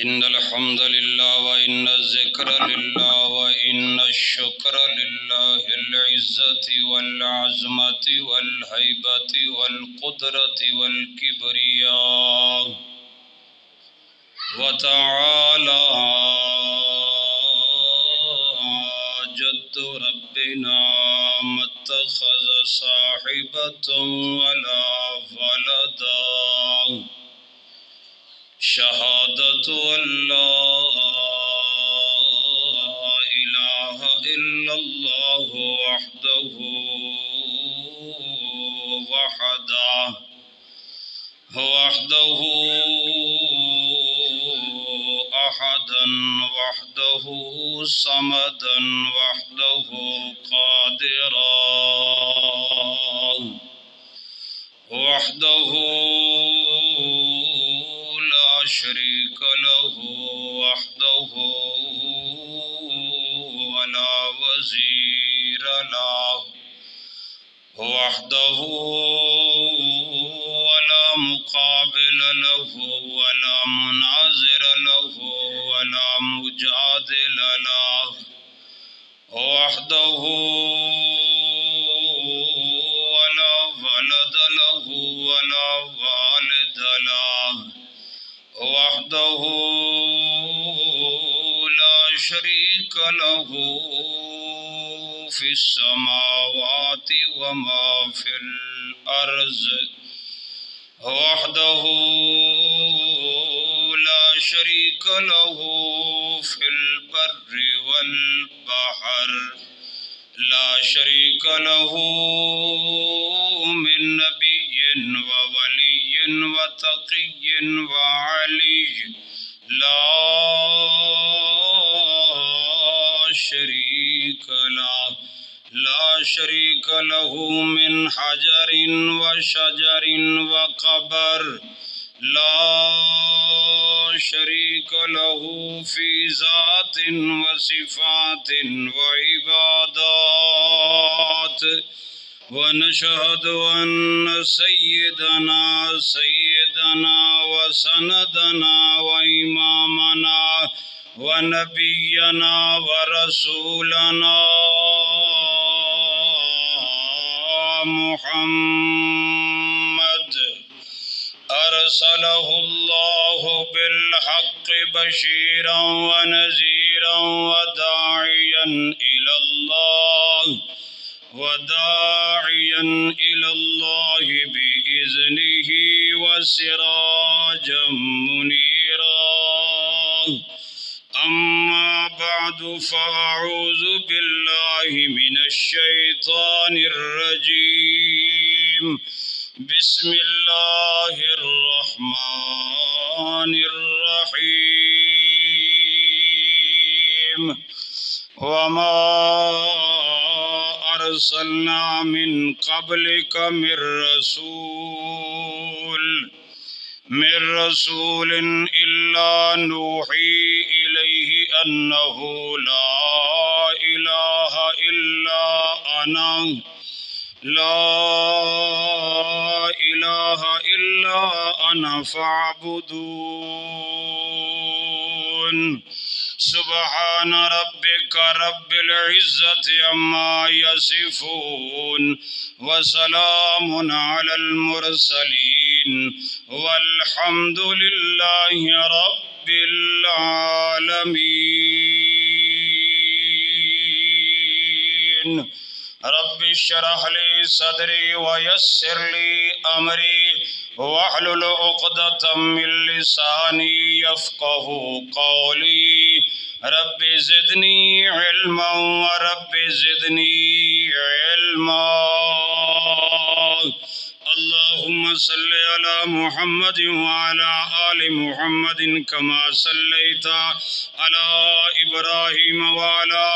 إن الحمد لله وإن الذكر لله وإن الشكر لله العزة والعظمة والهيبة والقدرة والكبرياء وتعالى جد ربنا ما اتخذ صاحبة ولا ولدا شهادة أن لا إله إلا الله وحده أحدا وحده صمدا وحده قادرا وحده لا شريك له وحده ولا وزير له وحده ولا مقابل له ولا مناظر له ولا مجادل له وحده ولا ولد له ولا والد له وحده لا شريك له في السماوات وما في الأرض وحده لا شريك له في البر والبحر لا شريك له من نبي وولي وتقي وعلي لا شريك له من حجر وشجر وقبر لا شريك له في ذات وصفات وعبادات ونشهد أن سيدنا وسندنا وإمامنا ونبينا ورسولنا محمد أرسله الله بالحق بشيرا ونذيرا وداعيا إلى الله بإذنه وسراجا منيرا أما بعد فأعوذ بالله من الشيطان الرجيم بسم الله الرحمن الرحيم وما أرسلنا من قبلك من رسول إلا نوحي إليه أنه لا إله إلا أنا فاعبدون سبحان ربك رب العزة عما يصفون وسلام على المرسلين والحمد لله رب العالمين رب اشرح لي صدري ويسر لي أمري واحلل عقدة من لساني يفقه قولي رب زدني علما ورب زدني علما اللهم صل على محمد وعلى آل محمد كما صليت على إبراهيم وعلى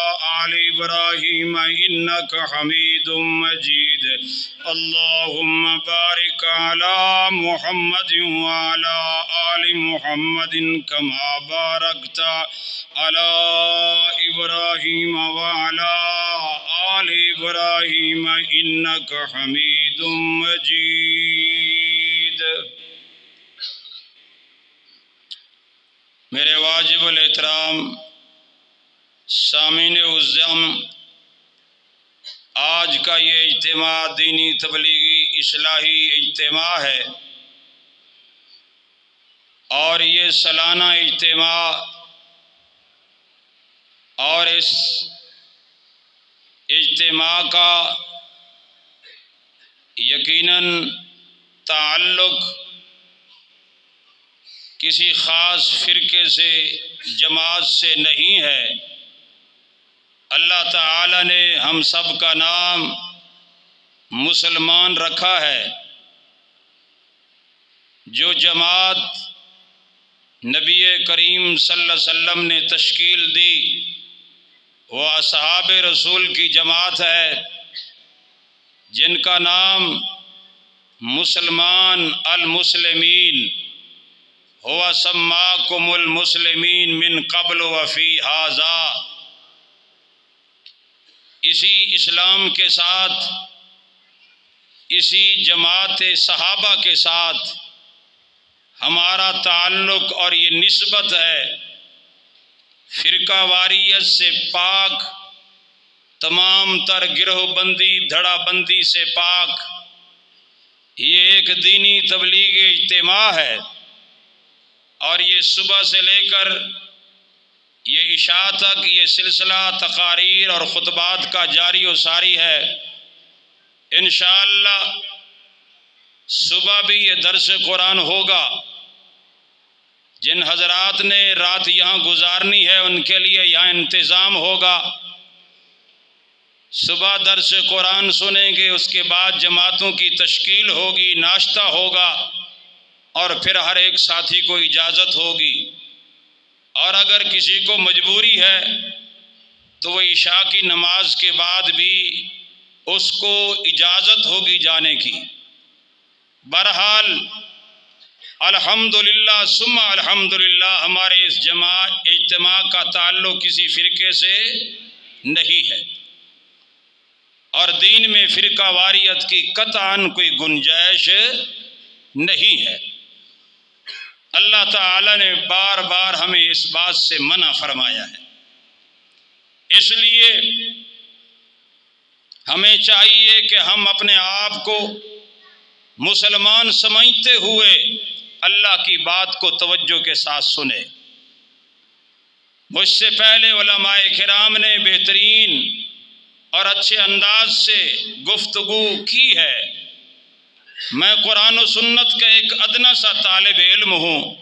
آل إبراهيم إنك حميد مجيد اللهم بارك على محمد وعلى آل محمد كما باركت على إبراهيم وعلى آل إبراهيم إنك حميد مجيد میرے واجب الاحترام سامعین الزام، آج کا یہ اجتماع دینی تبلیغی اصلاحی اجتماع ہے، اور یہ سالانہ اجتماع، اور اس اجتماع کا یقیناً تعلق کسی خاص فرقے سے، جماعت سے نہیں ہے۔ اللہ تعالی نے ہم سب کا نام مسلمان رکھا ہے۔ جو جماعت نبی کریم صلی اللہ علیہ وسلم نے تشکیل دی وہ اصحاب رسول کی جماعت ہے، جن کا نام مسلمان المسلمین ہوا سماکم المسلمین من قبل وفی ھذا۔ اسی اسلام کے ساتھ، اسی جماعت صحابہ کے ساتھ ہمارا تعلق اور یہ نسبت ہے۔ فرقہ واریت سے پاک، تمام تر گروہ بندی دھڑا بندی سے پاک، یہ ایک دینی تبلیغی اجتماع ہے، اور یہ صبح سے لے کر یہ عشاء تک یہ سلسلہ تقاریر اور خطبات کا جاری و ساری ہے۔ انشاءاللہ صبح بھی یہ درس قرآن ہوگا۔ جن حضرات نے رات یہاں گزارنی ہے ان کے لیے یہاں انتظام ہوگا۔ صبح درس قرآن سنیں گے، اس کے بعد جماعتوں کی تشکیل ہوگی، ناشتہ ہوگا، اور پھر ہر ایک ساتھی کو اجازت ہوگی۔ اور اگر کسی کو مجبوری ہے تو وہ عشاء کی نماز کے بعد بھی اس کو اجازت ہوگی جانے کی۔ بہرحال الحمدللہ ثم الحمدللہ ہمارے اس اجتماع کا تعلق کسی فرقے سے نہیں ہے، اور دین میں فرقہ واریت کی قطعاً کوئی گنجائش نہیں ہے۔ اللہ تعالی نے بار بار ہمیں اس بات سے منع فرمایا ہے۔ اس لیے ہمیں چاہیے کہ ہم اپنے آپ کو مسلمان سمجھتے ہوئے اللہ کی بات کو توجہ کے ساتھ سنیں۔ مجھ سے پہلے علماء کرام نے بہترین اور اچھے انداز سے گفتگو کی ہے۔ میں قرآن و سنت کا ایک ادنا سا طالب علم ہوں۔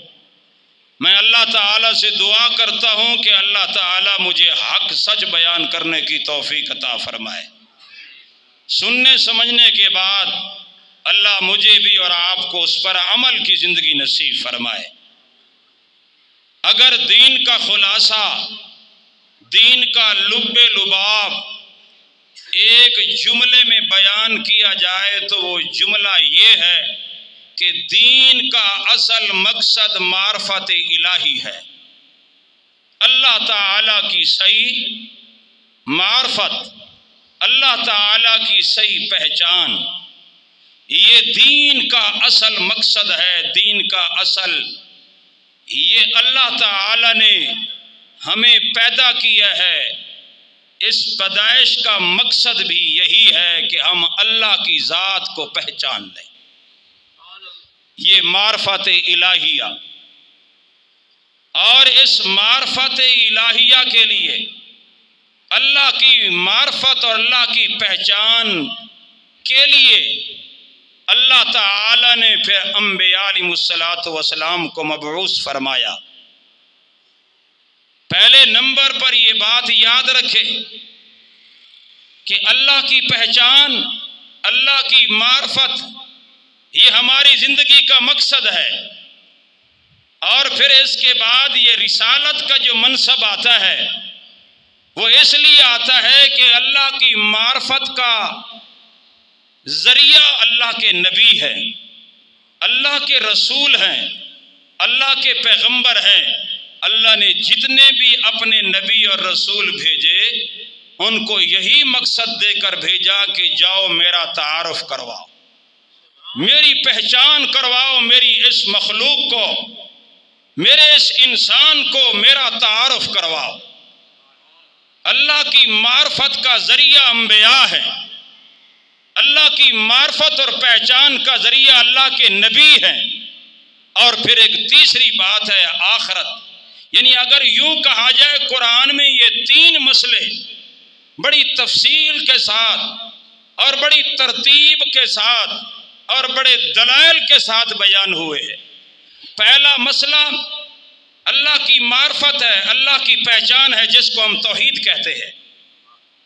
میں اللہ تعالیٰ سے دعا کرتا ہوں کہ اللہ تعالیٰ مجھے حق سچ بیان کرنے کی توفیق عطا فرمائے۔ سننے سمجھنے کے بعد اللہ مجھے بھی اور آپ کو اس پر عمل کی زندگی نصیب فرمائے۔ اگر دین کا خلاصہ، دین کا لب لباب ایک جملے میں بیان کیا جائے تو وہ جملہ یہ ہے کہ دین کا اصل مقصد معرفت الہی ہے۔ اللہ تعالیٰ کی صحیح معرفت، اللہ تعالیٰ کی صحیح پہچان، یہ دین کا اصل مقصد ہے۔ دین کا اصل، یہ اللہ تعالیٰ نے ہمیں پیدا کیا ہے۔ اس پیدائش کا مقصد بھی یہی ہے کہ ہم اللہ کی ذات کو پہچان لیں۔ یہ معرفت الہیہ، اور اس معرفت الہیہ کے لیے، اللہ کی معرفت اور اللہ کی پہچان کے لیے اللہ تعالی نے پھر انبیاء علیہ الصلوۃ والسلام کو مبعوث فرمایا۔ پہلے نمبر پر یہ بات یاد رکھیں کہ اللہ کی پہچان، اللہ کی معرفت، یہ ہماری زندگی کا مقصد ہے۔ اور پھر اس کے بعد یہ رسالت کا جو منصب آتا ہے وہ اس لیے آتا ہے کہ اللہ کی معرفت کا ذریعہ اللہ کے نبی ہیں، اللہ کے رسول ہیں، اللہ کے پیغمبر ہیں۔ اللہ نے جتنے بھی اپنے نبی اور رسول بھیجے ان کو یہی مقصد دے کر بھیجا کہ جاؤ میرا تعارف کرواؤ، میری پہچان کرواؤ، میری اس مخلوق کو میرے اس انسان کو میرا تعارف کرواؤ۔ اللہ کی معرفت کا ذریعہ انبیاء ہے، اللہ کی معرفت اور پہچان کا ذریعہ اللہ کے نبی ہیں۔ اور پھر ایک تیسری بات ہے آخرت، یعنی اگر یوں کہا جائے قرآن میں یہ تین مسئلے بڑی تفصیل کے ساتھ اور بڑی ترتیب کے ساتھ اور بڑے دلائل کے ساتھ بیان ہوئے ہیں۔ پہلا مسئلہ اللہ کی معرفت ہے، اللہ کی پہچان ہے، جس کو ہم توحید کہتے ہیں،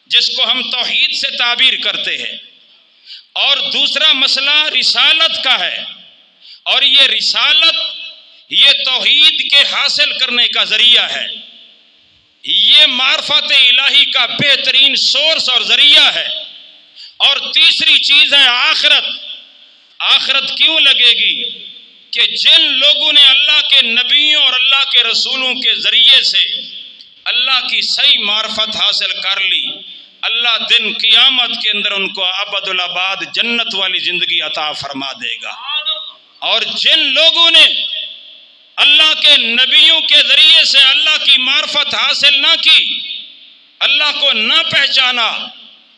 جس کو ہم توحید سے تعبیر کرتے ہیں۔ اور دوسرا مسئلہ رسالت کا ہے، اور یہ رسالت یہ توحید کے حاصل کرنے کا ذریعہ ہے، یہ معرفت الہی کا بہترین سورس اور ذریعہ ہے۔ اور تیسری چیز ہے آخرت۔ آخرت کیوں لگے گی؟ کہ جن لوگوں نے اللہ کے نبیوں اور اللہ کے رسولوں کے ذریعے سے اللہ کی صحیح معرفت حاصل کر لی، اللہ دن قیامت کے اندر ان کو ابد الآباد جنت والی زندگی عطا فرما دے گا۔ اور جن لوگوں نے اللہ کے نبیوں کے ذریعے سے اللہ کی معرفت حاصل نہ کی، اللہ کو نہ پہچانا،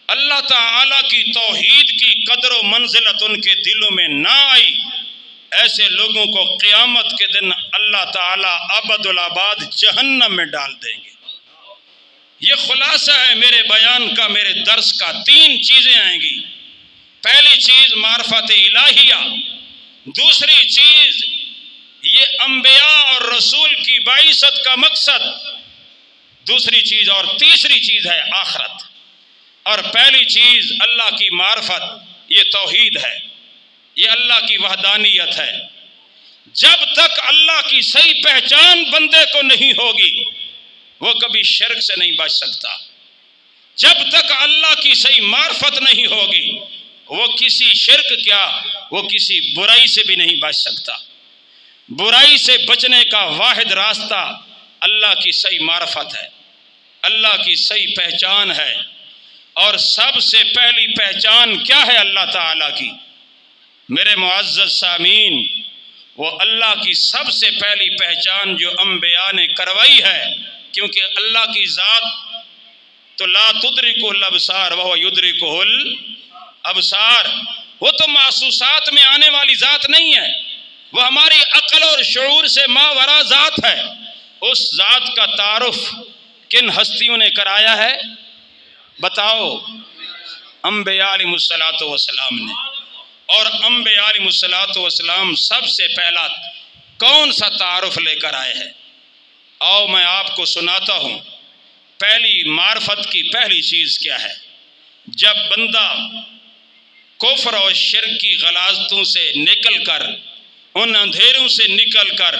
اللہ تعالیٰ کی توحید کی قدر و منزلت ان کے دلوں میں نہ آئی، ایسے لوگوں کو قیامت کے دن اللہ تعالیٰ ابد الآباد جہنم میں ڈال دیں گے۔ یہ خلاصہ ہے میرے بیان کا، میرے درس کا۔ تین چیزیں آئیں گی۔ پہلی چیز معرفت الہیہ، دوسری چیز یہ انبیاء اور رسول کی بعثت کا مقصد، دوسری چیز اور تیسری چیز ہے آخرت۔ اور پہلی چیز اللہ کی معرفت، یہ توحید ہے، یہ اللہ کی وحدانیت ہے۔ جب تک اللہ کی صحیح پہچان بندے کو نہیں ہوگی، وہ کبھی شرک سے نہیں بچ سکتا۔ جب تک اللہ کی صحیح معرفت نہیں ہوگی، وہ کسی شرک کیا، وہ کسی برائی سے بھی نہیں بچ سکتا۔ برائی سے بچنے کا واحد راستہ اللہ کی صحیح معرفت ہے، اللہ کی صحیح پہچان ہے۔ اور سب سے پہلی پہچان کیا ہے اللہ تعالیٰ کی؟ میرے معزز سامعین، وہ اللہ کی سب سے پہلی پہچان جو انبیاء نے کروائی ہے، کیونکہ اللہ کی ذات تو لا تدرکہ الابصار وہو یدرکہ الابصار، وہ تو محسوسات میں آنے والی ذات نہیں ہے، وہ ہماری عقل اور شعور سے ماوراء ذات ہے۔ اس ذات کا تعارف کن ہستیوں نے کرایا ہے؟ بتاؤ، انبیاء علیہ السلام نے۔ اور انبیاء علیہ السلام سب سے پہلا کون سا تعارف لے کر آئے ہیں؟ آؤ میں آپ کو سناتا ہوں۔ پہلی معرفت کی پہلی چیز کیا ہے؟ جب بندہ کفر اور شرک کی غلاظتوں سے نکل کر، ان اندھیروں سے نکل کر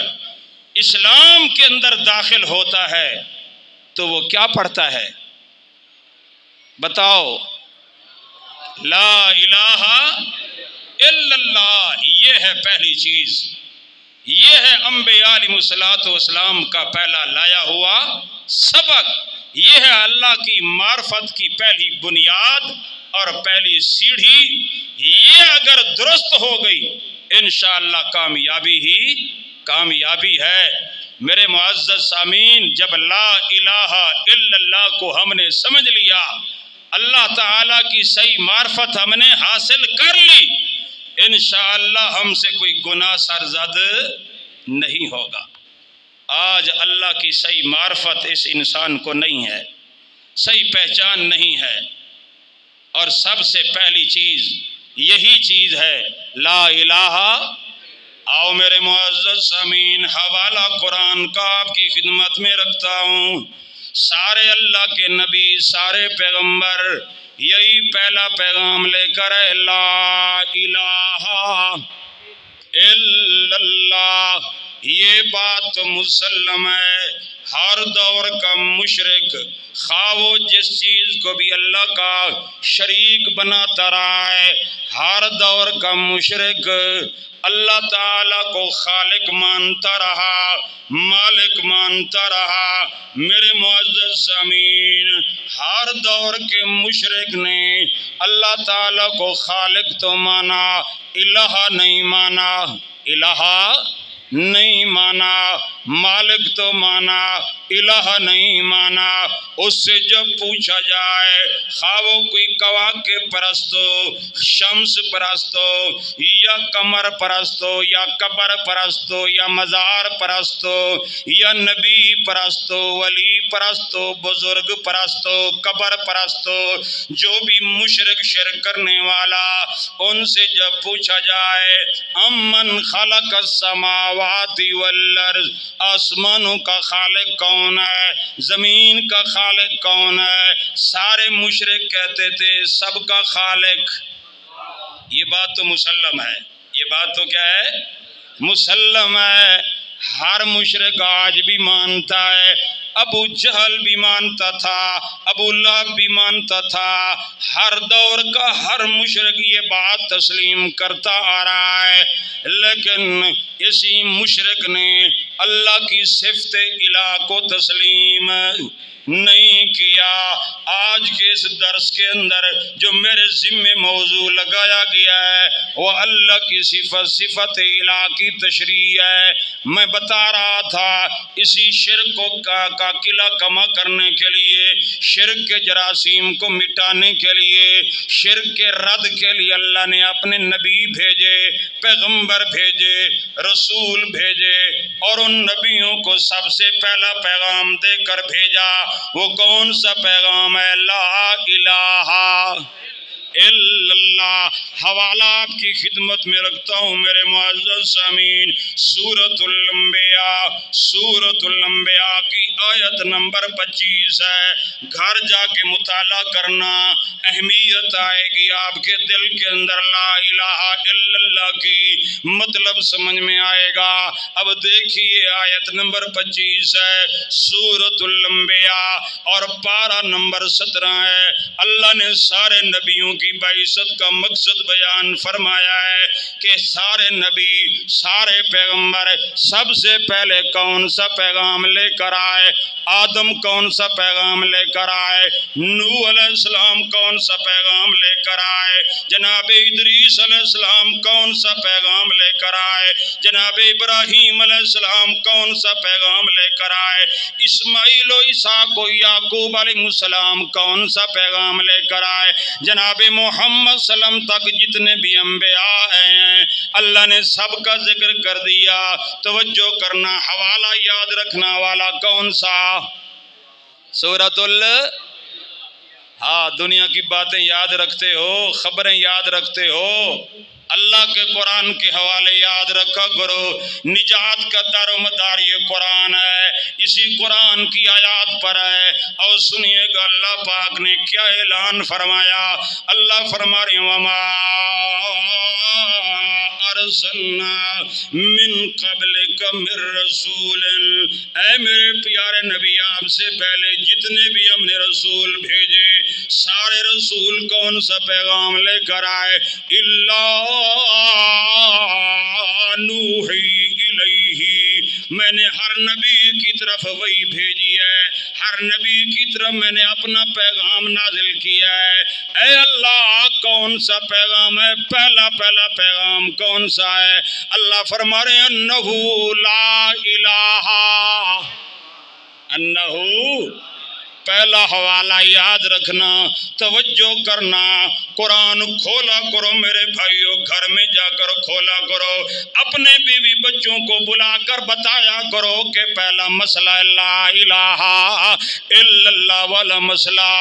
اسلام کے اندر داخل ہوتا ہے تو وہ کیا پڑھتا ہے؟ بتاؤ، لا الہ الا اللہ۔ یہ ہے پہلی چیز، یہ ہے انبیاء علیہ السلام کا پہلا لایا ہوا سبق۔ یہ ہے اللہ کی معرفت کی پہلی بنیاد اور پہلی سیڑھی۔ یہ اگر درست ہو گئی، انشاءاللہ کامیابی ہی کامیابی ہے۔ میرے معزز سامعین، جب لا الہ الا اللہ کو ہم نے سمجھ لیا، اللہ تعالیٰ کی صحیح معرفت ہم نے حاصل کر لی، انشاءاللہ ہم سے کوئی گناہ سرزد نہیں ہوگا۔ آج اللہ کی صحیح معرفت اس انسان کو نہیں ہے، صحیح پہچان نہیں ہے، اور سب سے پہلی چیز یہی چیز ہے لا الہ۔ آؤ میرے معزز سامعین، حوالہ قرآن کا آپ کی خدمت میں رکھتا ہوں۔ سارے اللہ کے نبی، سارے پیغمبر یہی پہلا پیغام لے کر ہے، لا الہ الا اللہ۔ یہ بات تو مسلم ہے، ہر دور کا مشرک، خواہ وہ جس چیز کو بھی اللہ کا شریک بناتا رہا ہے، ہر دور کا مشرک اللہ تعالیٰ کو خالق مانتا رہا، مالک مانتا رہا۔ میرے معزز سامعین، ہر دور کے مشرک نے اللہ تعالیٰ کو خالق تو مانا، الہ نہیں مانا۔ الہ نہیں مانا، مالک تو مانا، الہ نہیں مانا۔ اس سے جب پوچھا جائے خواہ وہ کوئی کواکب پرست ہو، شمس پرست ہو، یا قمر پرست ہو، یا قبر پرست ہو، یا مزار پرست ہو، یا نبی پرست ہو، ولی پرست ہو، بزرگ پرست ہو، قبر پرست ہو، جو بھی مشرک شرک کرنے والا، ان سے جب پوچھا جائے امن خلق السماوات والارض، آسمانوں کا خالق کون ہے، زمین کا خالق کون ہے، سارے مشرک کہتے تھے سب کا خالق۔ یہ بات تو مسلم ہے، یہ بات تو کیا ہے، مسلم ہے، ہر مشرک آج بھی مانتا ہے، ابو جہل بھی مانتا تھا، ابو لہب بھی مانتا تھا، ہر دور کا ہر مشرک یہ بات تسلیم کرتا آ رہا ہے، لیکن اسی مشرک نے اللہ کی صفت الہ کو تسلیم نہیں کیا۔ آج کے اس درس کے اندر جو میرے ذمہ موضوع لگایا گیا ہے وہ اللہ کی صفت الہ کی تشریح ہے۔ میں بتا رہا تھا اسی شرک کا قلعہ کما کرنے کے لیے، شرک کے جراثیم کو مٹانے کے لیے، شرک کے رد کے لیے اللہ نے اپنے نبی بھیجے، پیغمبر بھیجے، رسول بھیجے، اور ان نبیوں کو سب سے پہلا پیغام دے کر بھیجا۔ وہ کون سا پیغام ہے؟ لا الہ الا اللہ۔ حوالہ آپ کی خدمت میں رکھتا ہوں میرے معزز سامعین، سورۃ الانبیاء، سورۃ الانبیاء کی آیت نمبر 25 ہے۔ گھر جا کے مطالعہ کرنا، اہمیت آئے گی آپ کے دل کے اندر، لا الہ الا اللہ کی مطلب سمجھ میں آئے گا۔ اب دیکھیے آیت نمبر 25 ہے سورۃ الانبیاء اور پارہ نمبر 17 ہے۔ اللہ نے سارے نبیوں کی بعثت کا مقصد بیان فرمایا ہے کہ سارے نبی، سارے پیغمبر سب سے پہلے کون سا پیغام لے کر آئے؟ آدم کون سا پیغام لے کر آئے؟ نوح علیہ السلام کون سا پیغام لے کر آئے؟ جناب ادریس علیہ السلام کون سا پیغام لے کر آئے؟ جناب ابراہیم علیہ السلام کون سا پیغام لے کر آئے؟ اسماعیل و اسحاق و یعقوب علیہ السلام کون سا پیغام لے کر آئے؟ جناب محمد صلی اللہ علیہ وسلم تک جتنے بھی انبیاء ہیں اللہ نے سب کا ذکر کر دیا۔ توجہ کرنا، حوالہ یاد رکھنا والا کون سا؟ سورۃ ہاں، دنیا کی باتیں یاد رکھتے ہو، خبریں یاد رکھتے ہو، اللہ کے قرآن کے حوالے یاد رکھا کرو۔ نجات کا دار و مدار یہ قرآن ہے، اسی قرآن کی آیات پر ہے۔ اور سنیے گا اللہ پاک نے کیا اعلان فرمایا۔ اللہ فرما رہے ہیں وَمَا أَرْسَلْنَا مِن قَبْلِكَ مِن رَّسُولٍ، اے میرے پیارے نبی آپ سے پہلے جتنے بھی ہم نے رسول بھیجے سارے رسول کون سا پیغام لے کر آئے؟ اللہ نوحی الیہ، میں نے ہر نبی کی طرف وحی بھیجی ہے، ہر نبی کی طرف میں نے اپنا پیغام نازل کیا ہے۔ اے اللہ کون سا پیغام ہے؟ پہلا پیغام کون سا ہے؟ اللہ فرما رہے ہیں انہو لا الہ، انہو پہلا حوالہ یاد رکھنا، توجہ کرنا، قرآن کھولا کرو میرے بھائیوں، گھر میں جا کر کھولا کرو، اپنے بیوی بچوں کو بلا کر بتایا کرو کہ پہلا مسئلہ لا الہ الا اللہ والا مسئلہ۔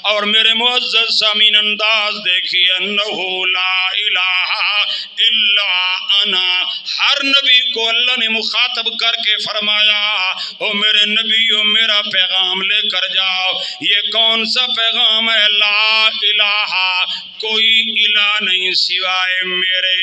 اور میرے معزز سامعین انداز دیکھیے، انہو لا الہ الا انا، ہر نبی کو اللہ نے مخاطب کر کے فرمایا او میرے نبیوں میرا پیغام لے کر جاؤ۔ یہ کون سا پیغام ہے؟ لا الہ، کوئی الہ نہیں سوائے میرے۔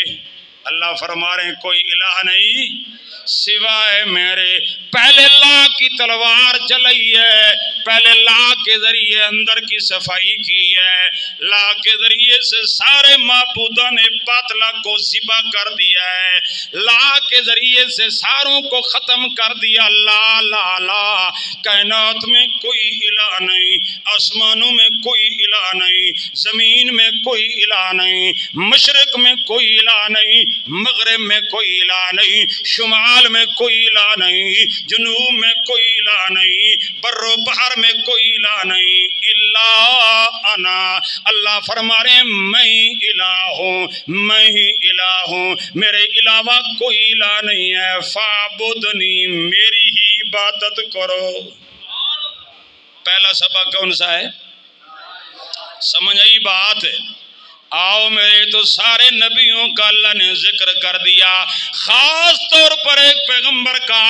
اللہ فرما رہے ہیں کوئی الہ نہیں سوائے میرے۔ پہلے لا کی تلوار چلائی ہے، پہلے لا کے ذریعے اندر کی صفائی کی ہے، لا کے ذریعے سے سارے معبودوں نے باطلا کو ذبح کر دیا ہے، لا کے ذریعے سے ساروں کو ختم کر دیا۔ لا لا لا، کائنات میں کوئی الہ نہیں، آسمانوں میں کوئی الہ نہیں، زمین میں کوئی الہ نہیں، مشرق میں کوئی الہ نہیں، مغرب میں کوئی الہ نہیں، شمال میں کوئی الہ نہیں، جنوب میں کوئی الہ نہیں، بر و بحر میں کوئی الہ نہیں، الا انا۔ اللہ فرما رہے ہیں میں ہی الہ ہوں، میں ہی الہ ہوں، میرے علاوہ کوئی الہ نہیں ہے، فاعبدنی، میری ہی عبادت کرو۔ پہلا سبق کون سا ہے؟ سمجھ آئی بات؟ آؤ میرے تو سارے نبیوں کا اللہ نے ذکر کر دیا، خاص طور پر ایک پیغمبر کا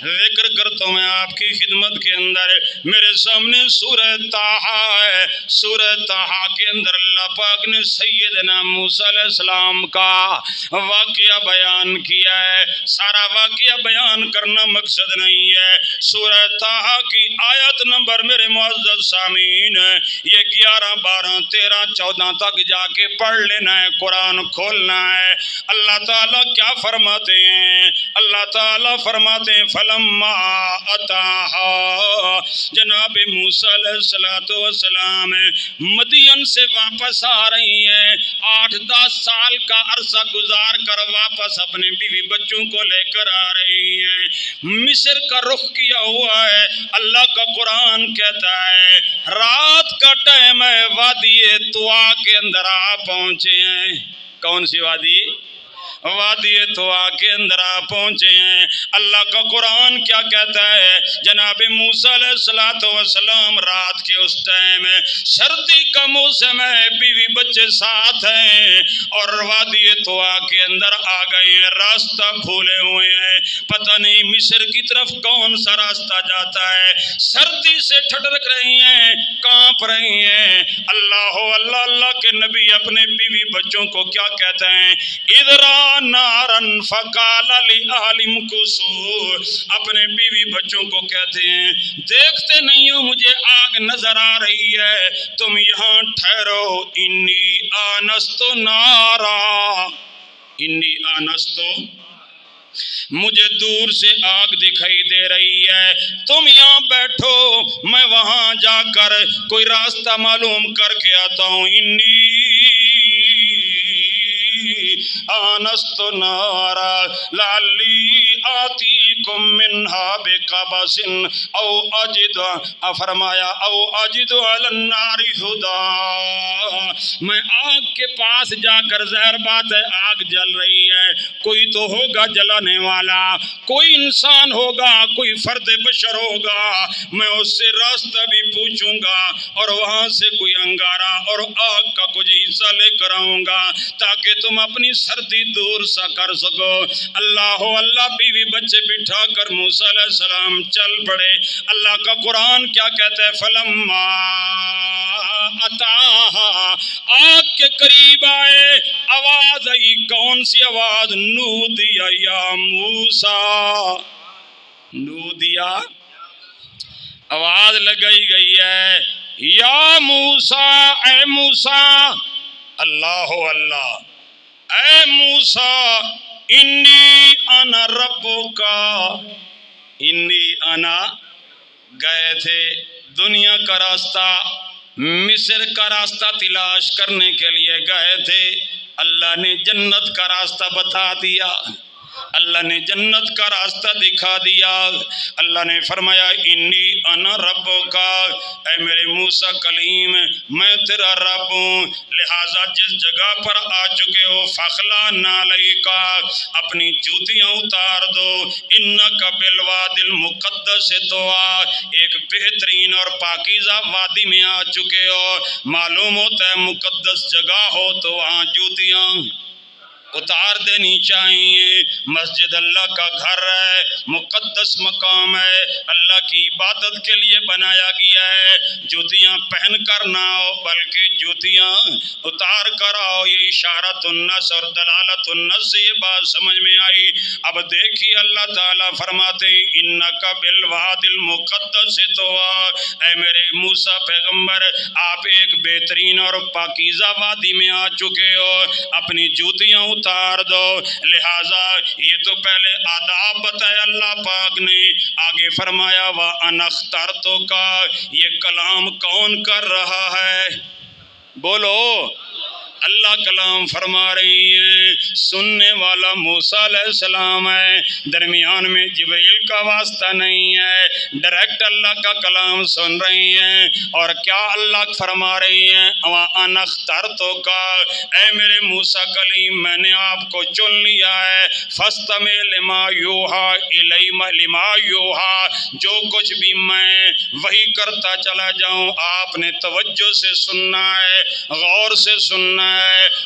ذکر کرتا ہوں میں آپ کی خدمت کے اندر۔ میرے سامنے سورہ طٰہٰ ہے، سورہ طٰہٰ کے اندر اللہ پاک نے سیدنا موسیٰ علیہ السلام کا واقعہ بیان کیا ہے۔ سارا واقعہ بیان کرنا مقصد نہیں ہے، سورہ طٰہٰ کی آیت نمبر میرے معزز سامعین یہ 11، 12، 13، 14 تک جا کے پڑھ لینا ہے، قرآن کھولنا ہے۔ اللہ تعالیٰ کیا فرماتے ہیں؟ اللہ تعالیٰ فرماتے ہیں فلما اتاہا، جناب موسیٰ علیہ السلام مدین سے واپس آ رہی ہیں، 8-10 سال کا عرصہ گزار کر واپس اپنے بیوی بچوں کو لے کر آ رہی ہیں، مصر کا رخ کیا ہوا ہے۔ اللہ کا قرآن کہتا ہے رات کا ٹائم ہے، وادی طویٰ کے اندر آپ پہنچے ہیں۔ کون سی وادی؟ وادی طویٰ کے اندر آپ پہنچے ہیں۔ اللہ کا قرآن کیا کہتا ہے؟ جناب موسیٰ علیہ السلام رات کے اس ٹائم سردی کا موسم ہے، بیوی بچے ساتھ ہیں اور وادی طویٰ کے اندر آ گئے ہیں، راستہ بھولے ہوئے ہیں، پتہ نہیں مصر کی طرف کون سا راستہ جاتا ہے، سردی سے ٹھٹک رہی ہیں، کانپ رہی ہیں۔ اللہ کے نبی اپنے بیوی بچوں کو کیا کہتے ہیں؟ ادرا نارن فقال لأہلہم کثوا، اپنے بیوی بچوں کو کہتے ہیں دیکھتے نہیں ہو مجھے آگ نظر آ رہی ہے، تم یہاں ٹھہرو، انی آنست نارا، انی آنست، مجھے دور سے آگ دکھائی دے رہی ہے، تم یہاں بیٹھو، میں وہاں جا کر کوئی راستہ معلوم کر کے آتا ہوں۔ انی آنست نارا لعلی آتیکم منہا بقبس او اجد، فرمایا او اجد علی النار ہدا، میں آگ کے پاس جا کر، ظاہر بات ہے آگ جل رہی ہے، کوئی تو ہوگا جلانے والا، کوئی انسان ہوگا، کوئی فرد بشر ہوگا، میں اس سے راستہ بھی پوچھوں گا اور وہاں سے کوئی انگارہ اور آگ کا کچھ حصہ لے کر آؤں گا تاکہ تم اپنی سردی دور سا کر سکو۔ اللہ بیوی بچے بٹھا کر موسیٰ علیہ السلام چل پڑے۔ اللہ کا قرآن کیا کہتا ہے؟ فلما اتاہا، آگ کے قریب آئے، آواز آئی، کون سی آواز؟ نودیا یا موسیٰ، نودیا، آواز لگائی گئی ہے، یا موسیٰ، اے موسیٰ، اللہ، اے موسیٰ، انی انا ربکا، انی انا، گئے تھے دنیا کا راستہ، مصر کا راستہ تلاش کرنے کے لیے گئے تھے، اللہ نے جنت کا راستہ بتا دیا، اللہ نے جنت کا راستہ دکھا دیا۔ اللہ نے فرمایا انی انا ربکا، اے میرے موسیٰ کلیم میں تیرا رب ہوں، لہٰذا جس جگہ پر آ چکے ہو فخلا نعلیکا، اپنی جوتیاں اتار دو، انکا بالوادی المقدس طویٰ، ایک بہترین اور پاکیزہ وادی میں آ چکے ہو، معلوم ہوتا ہے مقدس جگہ ہو تو وہاں جوتیاں اتار دینی چاہیے۔ مسجد اللہ کا گھر ہے، مقدس مقام ہے، اللہ کی عبادت کے لیے بنایا گیا ہے۔ جوتیاں پہن کر نہ آؤ بلکہ جوتیاں اتار کر آؤ۔ یہ اشارت النس اور دلالت النس سے یہ بات سمجھ میں آئی۔ اب دیکھیے اللہ تعالیٰ فرماتے ہیں انک بالواد المقدس طویٰ، اے میرے موسیٰ پیغمبر آپ ایک بہترین اور پاکیزہ وادی میں آ چکے ہو، اپنی جوتیاں اتار دو۔ لہٰذا یہ تو پہلے آداب بتایا اللہ پاک نے، آگے فرمایا وَأَنَا اخْتَرْتُكَ۔ یہ کلام کون کر رہا ہے؟ بولو۔ اللہ کلام فرما رہی ہیں، سننے والا موسیٰ علیہ السلام ہے، درمیان میں جبریل کا واسطہ نہیں ہے، ڈائریکٹ اللہ کا کلام سن رہی ہیں۔ اور کیا اللہ فرما رہی ہیں وَأَنَا اخْتَرْتُكَ، اے میرے موسیٰ کلیم میں نے آپ کو چن لیا ہے، فَاسْتَمِعْ لِمَا يُوحَىٰ إِلَيَّ، لِمَا يُوحَىٰ، جو کچھ بھی میں وحی کرتا چلا جاؤں آپ نے توجہ سے سننا ہے، غور سے سننا ہے۔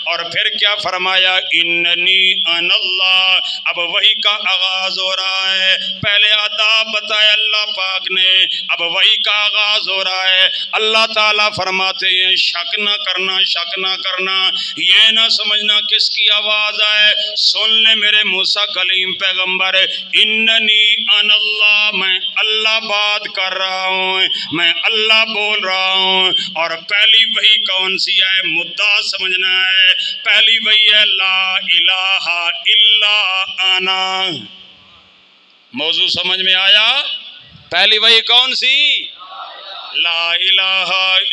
اور پھر کیا فرمایا اننی انا اللہ، اب وحی کا آغاز ہو رہا ہے۔ پہلے آداب بتایا اللہ پاک نے، اب وحی کا آغاز ہو رہا ہے۔ اللہ تعالیٰ فرماتے ہیں شک نہ کرنا، شک نہ کرنا، یہ نہ سمجھنا کس کی آواز ہے۔ سن لے میرے موسیٰ کلیم پیغمبر، اننی انا اللہ، میں اللہ بات کر رہا ہوں، میں اللہ بول رہا ہوں۔ اور پہلی وحی کون سی ہے؟ مدعا سمجھنا ہے۔ پہلی وحی ہے لا الہ الا انا، موضوع سمجھ میں آیا؟ پہلی وحی کون سی؟ لا الہ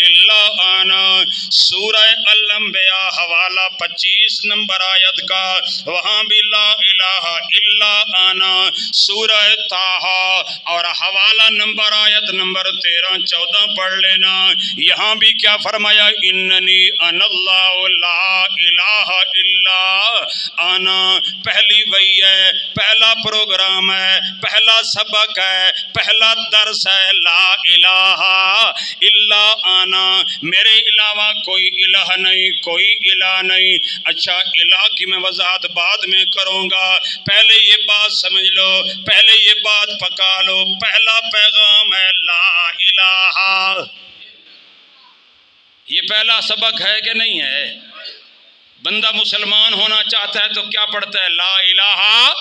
الا انا۔ سورہ الانبیاء حوالہ 25 نمبر آیت کا، وہاں بھی لا الہ الا انا۔ سورہ طٰہٰ اور حوالہ نمبر آیت نمبر 13-14 پڑھ لینا، یہاں بھی کیا فرمایا اننی انا اللہ لا الہ الا انا۔ پہلی وحی ہے، پہلا پروگرام ہے، پہلا سبق ہے، پہلا درس ہے، لا الہ الا انا، میرے علاوہ کوئی الہ نہیں، کوئی الہ نہیں۔ اچھا الہ کی میں وضاحت بعد میں کروں گا، پہلے یہ بات سمجھ لو، پہلے یہ بات پکا لو، پہلا پیغام ہے لا الہ۔ یہ پہلا سبق ہے کہ نہیں ہے؟ بندہ مسلمان ہونا چاہتا ہے تو کیا پڑھتا ہے؟ لا الہ۔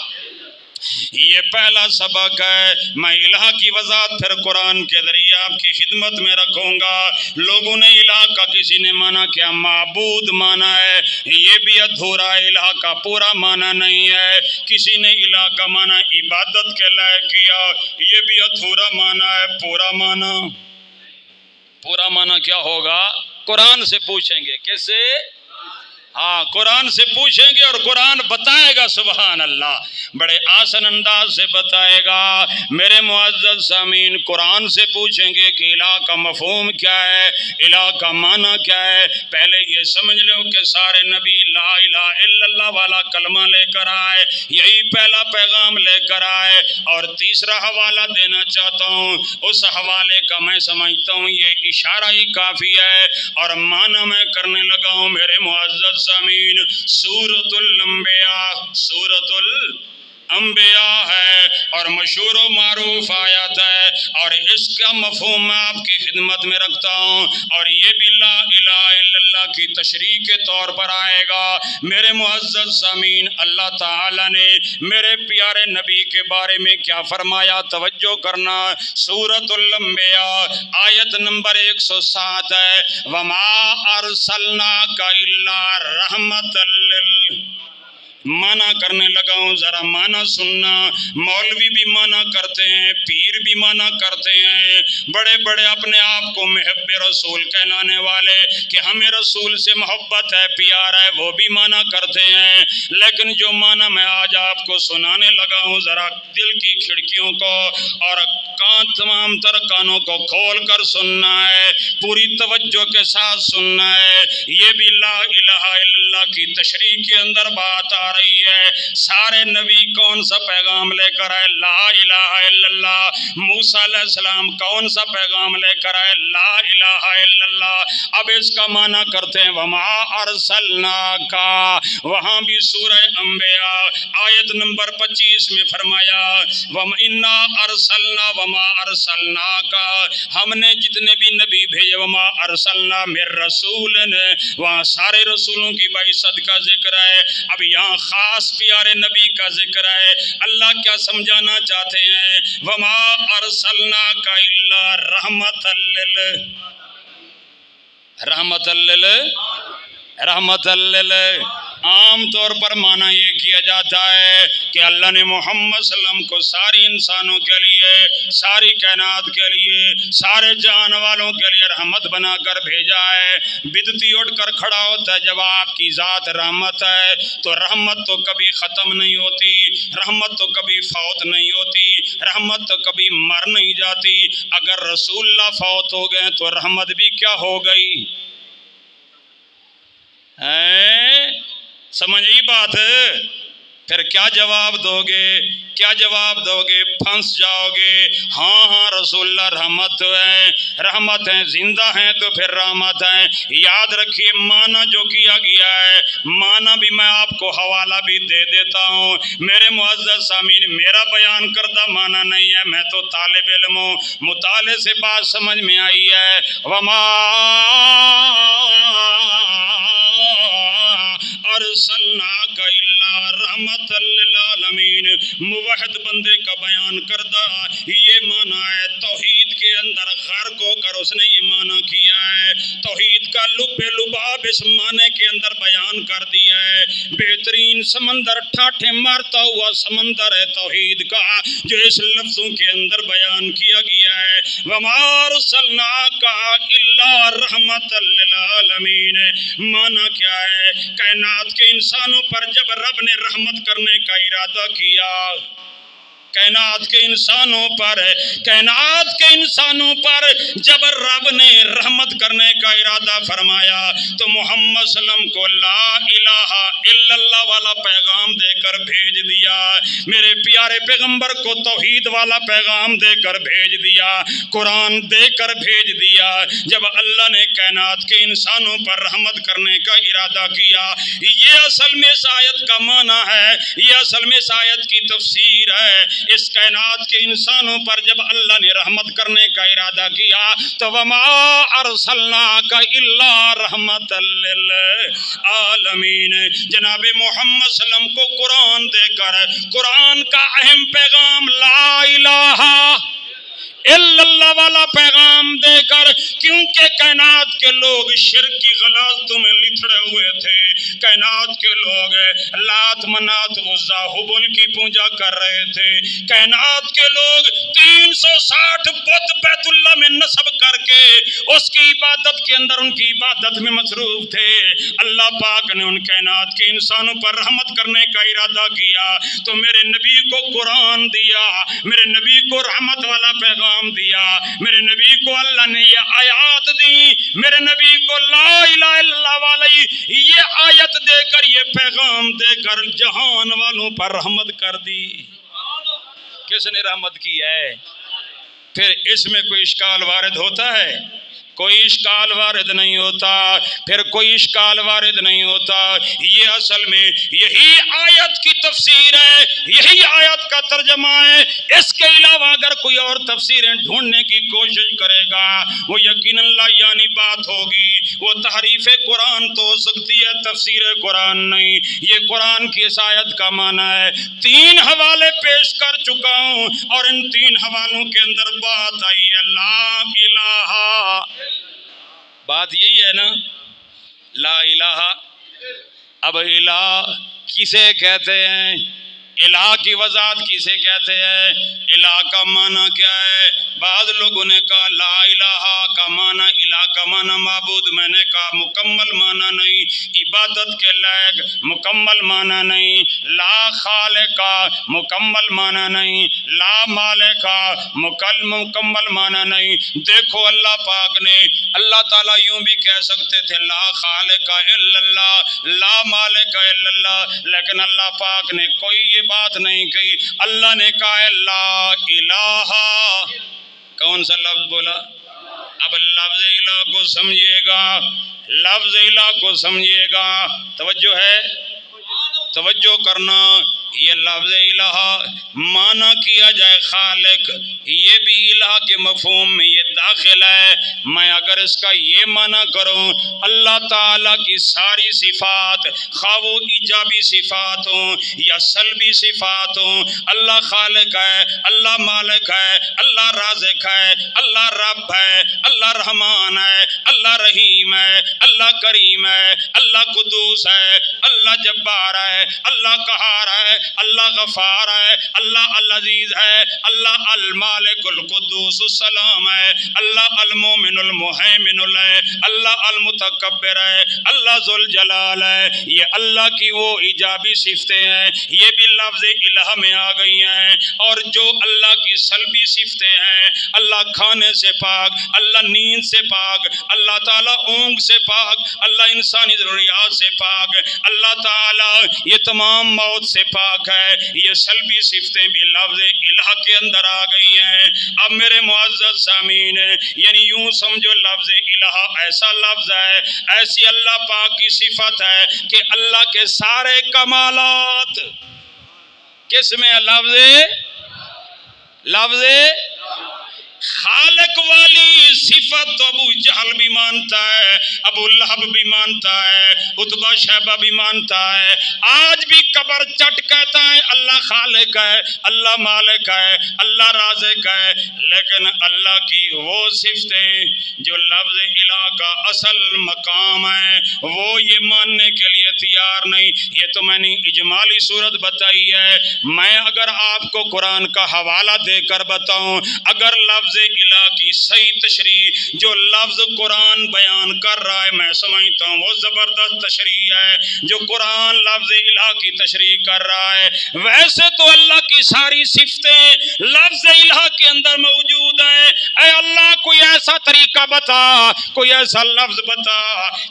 یہ پہلا سبق ہے۔ میں الہ کی وضاحت پھر قرآن کے ذریعے آپ کی خدمت میں رکھوں گا۔ لوگوں نے الہ کا کسی نے مانا کیا معبود مانا ہے، یہ بھی ادھورا، الہ کا پورا مانا نہیں ہے۔ کسی نے الہ کا مانا عبادت کے لائق کیا، یہ بھی ادھورا مانا ہے۔ پورا مانا کیا ہوگا؟ قرآن سے پوچھیں گے۔ کس سے؟ ہاں قرآن سے پوچھیں گے اور قرآن بتائے گا، سبحان اللہ، بڑے آسان انداز سے بتائے گا۔ میرے معزز سامعین، قرآن سے پوچھیں گے کہ الہ کا مفہوم کیا ہے، الہ کا معنی کیا ہے۔ پہلے یہ سمجھ لو کہ سارے نبی لا الہ الا اللہ والا کلمہ لے کر آئے، یہی پہلا پیغام لے کر آئے۔ اور تیسرا حوالہ دینا چاہتا ہوں، اس حوالے کا میں سمجھتا ہوں یہ اشارہ ہی کافی ہے، اور معنی میں کرنے لگا ہوں میرے معزز سامعین۔ سورۃ الانبیاء ہے اور مشہور و معروف آیت ہے، اور اس کا مفہوم میں آپ کی خدمت میں رکھتا ہوں، اور یہ بھی لا الہ الا اللہ کی تشریح کے طور پر آئے گا۔ میرے معزز سامعین، اللہ تعالیٰ نے میرے پیارے نبی کے بارے میں کیا فرمایا، توجہ کرنا۔ سورۃ الانبیاء آیت نمبر 107 ہے، وَمَا أَرْسَلْنَاكَ إِلَّا رَحْمَةً مانا کرنے لگا ہوں، ذرا مانا سننا۔ مولوی بھی مانا کرتے ہیں، پیر بھی مانا کرتے ہیں، بڑے بڑے اپنے آپ کو محب رسول کہلانے والے کہ ہمیں رسول سے محبت ہے، پیار ہے، وہ بھی مانا کرتے ہیں۔ لیکن جو مانا میں آج آپ کو سنانے لگا ہوں، ذرا دل کی کھڑکیوں کو اور تمام تر کانوں کو کھول کر سننا ہے، پوری توجہ کے ساتھ سننا ہے۔ یہ بھی لا الہ الا اللہ کی تشریح کے اندر بات آ رہی ہے. سارے نبی کون سا پیغام لے کر آئے؟ لا الہ الا اللہ. موسیٰ علیہ السلام کون سا پیغام لے کر آئے؟ لا الہ الا اللہ. اب اس کا معنی کرتے ہیں وما ارسلناک. وہاں بھی سورہ انبیاء آیت نمبر 25 میں فرمایا انا ارسلنا وما ارسلناک. ہم نے جتنے بھی نبی بھیجے وما ارسلنا من رسول، وہاں سارے رسولوں کی بعثت کا ذکر ہے. اب یہاں خاص پیارے نبی کا ذکر ہے. اللہ کیا سمجھانا چاہتے ہیں؟ وما ارسلناک الا رحمت لل. عام طور پر معنی یہ کیا جاتا ہے کہ اللہ نے محمد صلی اللہ علیہ وسلم کو ساری انسانوں کے لیے، ساری کائنات کے لیے، سارے جان والوں کے لیے رحمت بنا کر بھیجا ہے. بدعتی اٹھ کر کھڑا ہوتا ہے جب آپ کی ذات رحمت ہے تو رحمت تو کبھی ختم نہیں ہوتی، رحمت تو کبھی فوت نہیں ہوتی، رحمت تو کبھی مر نہیں جاتی. اگر رسول اللہ فوت ہو گئے تو رحمت بھی کیا ہو گئی؟ سمجھ بات؟ پھر کیا جواب دو گے؟ کیا جواب دو گے؟ پھنس جاؤ گے. ہاں رسول اللہ رحمت ہے، رحمت ہیں، زندہ ہیں تو پھر رحمت ہیں. یاد رکھیے معنی جو کیا گیا ہے، معنی بھی میں آپ کو حوالہ بھی دے دیتا ہوں. میرے معزز سامعین، میرا بیان کردہ معنی نہیں ہے، میں تو طالب علم ہوں. مطالعے سے بات سمجھ میں آئی ہے. وما ارسلناک الا رحمت للعالمین. موحد بندے کا بیان کردہ یہ معنی ہے. توحید کے اندر غرق ہو کر اس نے یہ معنی کیا ہے. توحید کا لب لباب اس معنی کے اندر بیان کر دیا ہے. بہترین سمندر، ٹھاٹھے مارتا ہوا سمندر ہے توحید کا، جو اس لفظوں کے اندر بیان کیا گیا ہے. وما ارسلناک الا رحمت للعالمین. معنی کیا ہے؟ کائنات کے انسانوں پر جب رب نے رحمت کرنے کا ارادہ کیا، کائنات کے انسانوں پر جب رب نے رحمت کرنے کا ارادہ فرمایا تو محمد صلی اللہ علیہ وسلم کو لا الہ الا اللہ والا پیغام دے کر بھیج دیا. میرے پیارے پیغمبر کو توحید والا پیغام دے کر بھیج دیا، قرآن دے کر بھیج دیا. جب اللہ نے کائنات کے انسانوں پر رحمت کرنے کا ارادہ کیا، یہ اصل میں اس آیت کا معنی ہے، یہ اصل میں اس آیت کی تفسیر ہے. اس کائنات کے انسانوں پر جب اللہ نے رحمت کرنے کا ارادہ کیا تو وما ارسلناک الا رحمت للعالمین. جناب محمد صلی اللہ علیہ وسلم کو قرآن دے کر، قرآن کا اہم پیغام لا الہ الا اللہ والا پیغام دے کر، کیونکہ کائنات کے لوگ شرک کی غلاظتوں میں لتھڑے ہوئے تھے. کائنات کے لوگ لات منات عزا حبل کی پوجا کر رہے تھے. کائنات کے لوگ 360 بت بیت اللہ میں نصب کر کے اس کی عبادت کے اندر، ان کی عبادت میں مصروف تھے. اللہ پاک نے ان کائنات کے انسانوں پر رحمت کرنے کا ارادہ کیا تو میرے نبی کو قرآن دیا، میرے نبی کو رحمت والا پیغام دیا. میرے نبی کو اللہ نے یہ آیات دی، میرے نبی کو لا الہ الا اللہ والی یہ آیت دے کر، یہ پیغام دے کر جہان والوں پر رحمت کر دی. کس نے رحمت کی ہے؟ پھر اس میں کوئی اشکال وارد ہوتا ہے؟ کوئی اشکال وارد نہیں ہوتا. پھر کوئی اشکال وارد نہیں ہوتا. یہ اصل میں یہی آیت کی تفسیر ہے، یہی آیت کا ترجمہ ہے. اس کے علاوہ اگر کوئی اور تفسیریں ڈھونڈنے کی کوشش کرے گا وہ یقیناً یعنی بات ہوگی، وہ تحریف قرآن تو ہو سکتی ہے، تفسیر قرآن نہیں. یہ قرآن کی اس آیت کا معنی ہے. 3 حوالے پیش کر چکا ہوں اور ان 3 حوالوں کے اندر بات آئی ہے لا الہ. بات یہی ہے نا، لا الہ. اب الہ کسے کہتے ہیں؟ الہ کی وضاحت کسے کہتے ہیں؟ الہ کا معنی کیا ہے؟ بعض لوگوں نے کہا لا الہ کا معنی الہ کا معنی معبود، میں نے کہا مکمل معنی نہیں، عبادت کے لائق مکمل معنی نہیں، لا خالق کا مکمل معنی نہیں، لا مالک کا مکمل معنی نہیں۔ دیکھو اللہ پاک نے، اللہ تعالیٰ یوں بھی کہہ سکتے تھے لا خالق الا اللہ، لا مالک الا اللہ، لیکن اللہ پاک نے کوئی یہ بات نہیں کہی، اللہ نے کہا لا الہ۔ کون سا لفظ بولا؟ اب لفظ الہ کو سمجھیے گا، لفظ الہ کو سمجھیے گا، توجہ ہے، توجہ کرنا۔ یہ لفظ الہ معنی کیا جائے خالق، یہ بھی الہ کے مفہوم میں یہ داخل ہے۔ میں اگر اس کا یہ معنی کروں اللہ تعالیٰ کی ساری صفات، خواہ وہ ایجابی صفات ہوں یا سلبی صفات ہوں، اللہ خالق ہے، اللہ مالک ہے، اللہ رازق ہے، اللہ رب ہے، اللہ رحمان ہے، اللہ رحیم ہے، اللہ کریم ہے، اللہ قدوس ہے، اللہ جبار ہے، اللہ قہار ہے، اللہ غفار ہے، اللہ العزیز ہے، اللہ المالک القدوس السلام ہے، اللہ المومن المہیمن ہے، اللہ المتکبر ہے، اللہ ذوالجلال ہے۔ یہ اللہ کی وہ ایجابی صفتیں ہیں، یہ بھی لفظ الہ میں آ گئی ہیں۔ اور جو اللہ کی سلبی صفتیں ہیں، اللہ کھانے سے پاک، اللہ نیند سے پاک، اللہ تعالیٰ اونگ سے پاک، اللہ انسانی ضروریات سے پاک، اللہ تعالیٰ یہ تمام موت سے پاک ہے، یہ سلبی صفتیں بھی لفظ الہ کے اندر آ گئی ہیں۔ اب میرے معزز سامعین، یعنی یوں سمجھو لفظ الہ ایسا لفظ ہے، ایسی اللہ پاک کی صفت ہے کہ اللہ کے سارے کمالات کس میں لفظ خالق والی صفت تو ابو جہل بھی مانتا ہے، ابو لہب بھی مانتا ہے، عتبہ شیبہ بھی مانتا ہے، آج بھی قبر چٹ کہتا ہے اللہ خالق ہے، اللہ مالک ہے، اللہ رازق ہے، لیکن اللہ کی وہ صفتیں جو لفظ الہ کا اصل مقام ہے وہ یہ ماننے کے لیے تیار نہیں۔ یہ تو میں نے اجمالی صورت بتائی ہے، میں اگر آپ کو قرآن کا حوالہ دے کر بتاؤں، اگر لفظ الہ کی صحیح تشریح جو لفظ قرآن بیان کر رہا ہے میں سمجھتا ہوں وہ زبردست تشریح ہے جو قرآن لفظ الہ کی تشریح کر رہا ہے۔ ویسے تو اللہ کی ساری صفتیں لفظ الہ کے اندر موجود ہیں۔ اے اللہ کوئی ایسا طریقہ بتا، کوئی ایسا لفظ بتا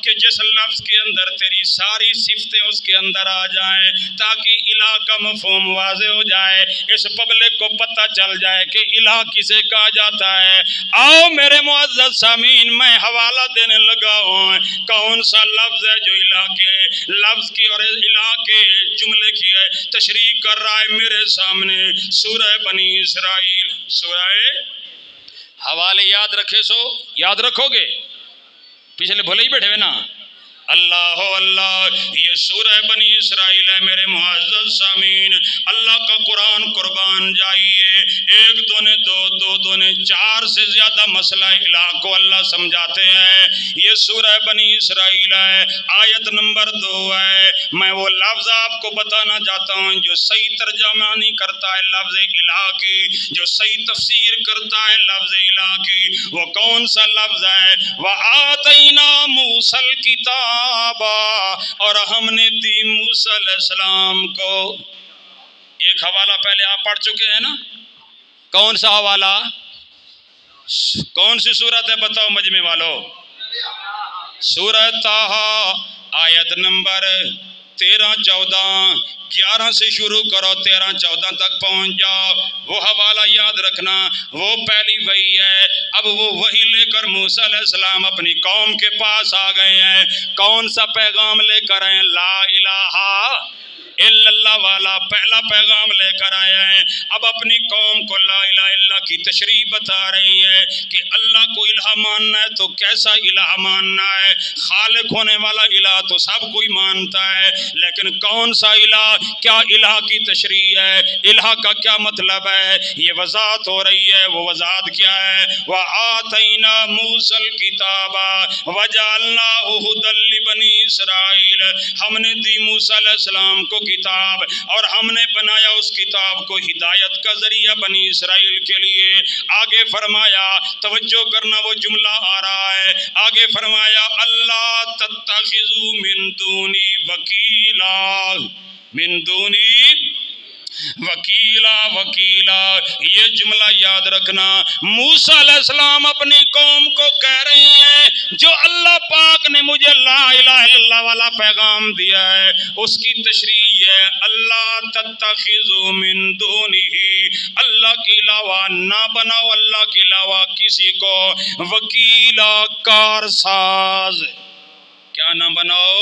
کہ جس لفظ کے اندر تیری ساری صفتیں اس کے اندر آ جائیں تاکہ الہ کا مفہوم واضح ہو جائے، اس پبلک کو پتہ چل جائے کہ الہ کسے کہا جاتا ہے۔ آؤ میرے معزز سامعین، میں حوالہ دینے لگا ہوں کون سا لفظ ہے جو الہ کے لفظ کی اور الہ کے جملے کی ہے تشریح کر رہا ہے میرے سامنے۔ سورہ بنی اسرائیل، سورہ حوالے یاد رکھے، سو یاد رکھو گے، پچھلے بھولے ہی بیٹھے ہوئے نا۔ اللہ اللہ، یہ سورہ بنی اسرائیل ہے میرے معزز سامعین۔ اللہ کا قرآن قربان جائیے، ایک دو نے دو نے چار سے زیادہ مسئلہ الہ کو اللہ سمجھاتے ہیں۔ یہ سورہ بنی اسرائیل ہے، آیت نمبر 2 ہے۔ میں وہ لفظ آپ کو بتانا چاہتا ہوں جو صحیح ترجمہ نہیں کرتا ہے لفظ الہ کی، جو صحیح تفسیر کرتا ہے لفظ الہ کی، وہ کون سا لفظ ہے؟ وَآتَيْنَا مُوسَى الْكِتَابَ، اور ہم نے دی موسیٰ علیہ السلام کو۔ ایک حوالہ پہلے آپ پڑھ چکے ہیں نا، کون سا حوالہ؟ کون سی سورت ہے بتاؤ مجمع والو؟ سورہ طٰہٰ، آیت نمبر 13-14، 11 سے شروع کرو 13-14 تک پہنچ جاؤ۔ وہ حوالہ یاد رکھنا، وہ پہلی وحی ہے۔ اب وہ وحی لے کر موسیٰ علیہ السلام اپنی قوم کے پاس آ گئے ہیں۔ کون سا پیغام لے کر آئے؟ لا الہ الا اللہ والا پہلا پیغام لے کر آئے ہیں۔ اب اپنی قوم کو لا الہ الا اللہ کی تشریح بتا رہی ہے کہ اللہ کو الہ ماننا ہے تو کیسا الہ ماننا ہے؟ خالق ہونے والا الہ تو سب کوئی مانتا ہے، لیکن کون سا الہ؟ کیا الہ کی تشریح ہے؟ الہ کا کیا مطلب ہے؟ یہ وضاحت ہو رہی ہے۔ وہ وضاحت کیا ہے؟ وَآتَيْنَا مُوسَى الْكِتَابَ وَجَعَلْنَاهُ هُدًى لِبَنِي إِسْرَائِيلَ، ہم نے دی موسیٰ علیہ السلام کو کتاب، اور ہم نے بنایا اس کتاب کو ہدایت کا ذریعہ بنی اسرائیل کے لیے۔ آگے فرمایا، توجہ کرنا وہ جملہ آ رہا ہے، آگے فرمایا اللہ تتخذوا من دونی وکیلا، من دونی وکیلا۔ یہ جملہ یاد رکھنا، موسیٰ علیہ السلام اپنی قوم کو کہہ رہے ہیں جو اللہ پاک نے مجھے لا الہ الا اللہ والا پیغام دیا ہے اس کی تشریح ہے اللہ تتخذوا من دونہ، اللہ کے علاوہ نہ بناؤ اللہ کے علاوہ کسی کو وکیلا، کارساز، کیا نہ بناؤ۔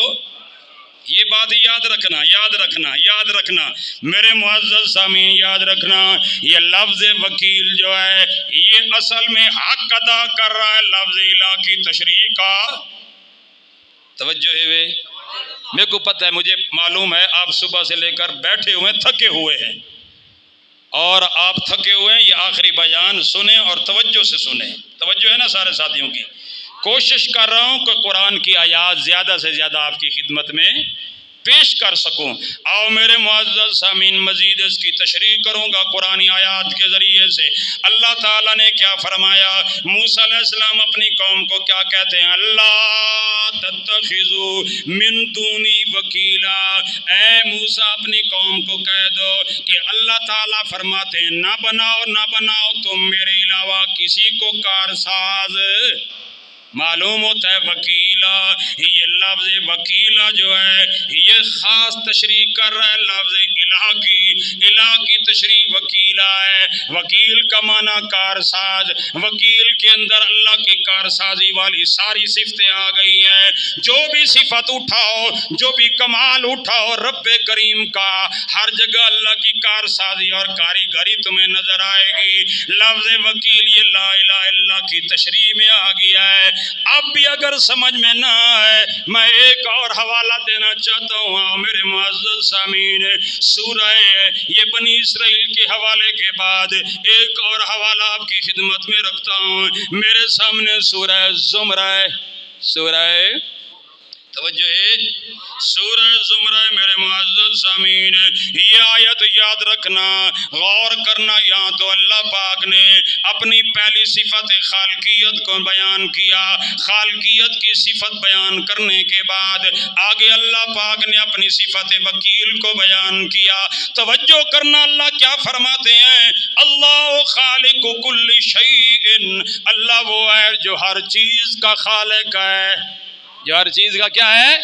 یہ بات یاد رکھنا، یاد رکھنا، یاد رکھنا میرے معزز سامعین، یاد رکھنا یہ لفظ وکیل جو ہے یہ اصل میں حق ادا کر رہا ہے لفظ الہ کی تشریح کا۔ توجہ ہے وے، میرے کو پتہ ہے، مجھے معلوم ہے آپ صبح سے لے کر بیٹھے ہوئے تھکے ہوئے ہیں، اور آپ تھکے ہوئے ہیں، یہ آخری بیان سنیں اور توجہ سے سنیں، توجہ ہے نا سارے ساتھیوں کی۔ کوشش کر رہا ہوں کہ قرآن کی آیات زیادہ سے زیادہ آپ کی خدمت میں پیش کر سکوں۔ آؤ میرے معزز سامعین، مزید اس کی تشریح کروں گا قرآن آیات کے ذریعے سے۔ اللہ تعالیٰ نے کیا فرمایا، موسیٰ علیہ السلام اپنی قوم کو کیا کہتے ہیں، اللہ تتخذوا من دونی وکیلا، اے موسیٰ اپنی قوم کو کہہ دو کہ اللہ تعالیٰ فرماتے ہیں نہ بناؤ تم میرے علاوہ کسی کو کارساز۔ معلوم ہوتا ہے وکیلا، یہ لفظ وکیلا جو ہے یہ خاص تشریح کر رہا ہے لفظ الہ کی، الہ کی تشریح وکیلا ہے۔ وکیل کا معنی کارساز، وکیل کے اندر اللہ کی کارسازی والی ساری صفتیں آ گئی ہیں۔ جو بھی صفت اٹھاؤ، جو بھی کمال اٹھاؤ رب کریم کا، ہر جگہ اللہ کی کارسازی اور کاریگری تمہیں نظر آئے گی۔ لفظ وکیل یہ لا الہ الا اللہ کی تشریح میں آ گیا ہے۔ اب بھی اگر سمجھ میں نہ آئے میں ایک اور حوالہ دینا چاہتا ہوں میرے معزز سامعین، سورہ یہ بنی اسرائیل کے حوالے کے بعد ایک اور حوالہ آپ کی خدمت میں رکھتا ہوں۔ میرے سامنے سورہ زمرہ، سورہ توجہ ہے، سورہ زمرہ میرے معزز سامعین، یہ آیت یاد رکھنا، غور کرنا۔ یہاں تو اللہ پاک نے اپنی پہلی صفت خالقیت کو بیان کیا، خالقیت کی صفت بیان کرنے کے بعد آگے اللہ پاک نے اپنی صفت وکیل کو بیان کیا۔ توجہ کرنا، اللہ کیا فرماتے ہیں، اللہ خالق کل شیء، اللہ وہ ہے جو ہر چیز کا خالق ہے، جو ہر چیز کا کیا ہے۔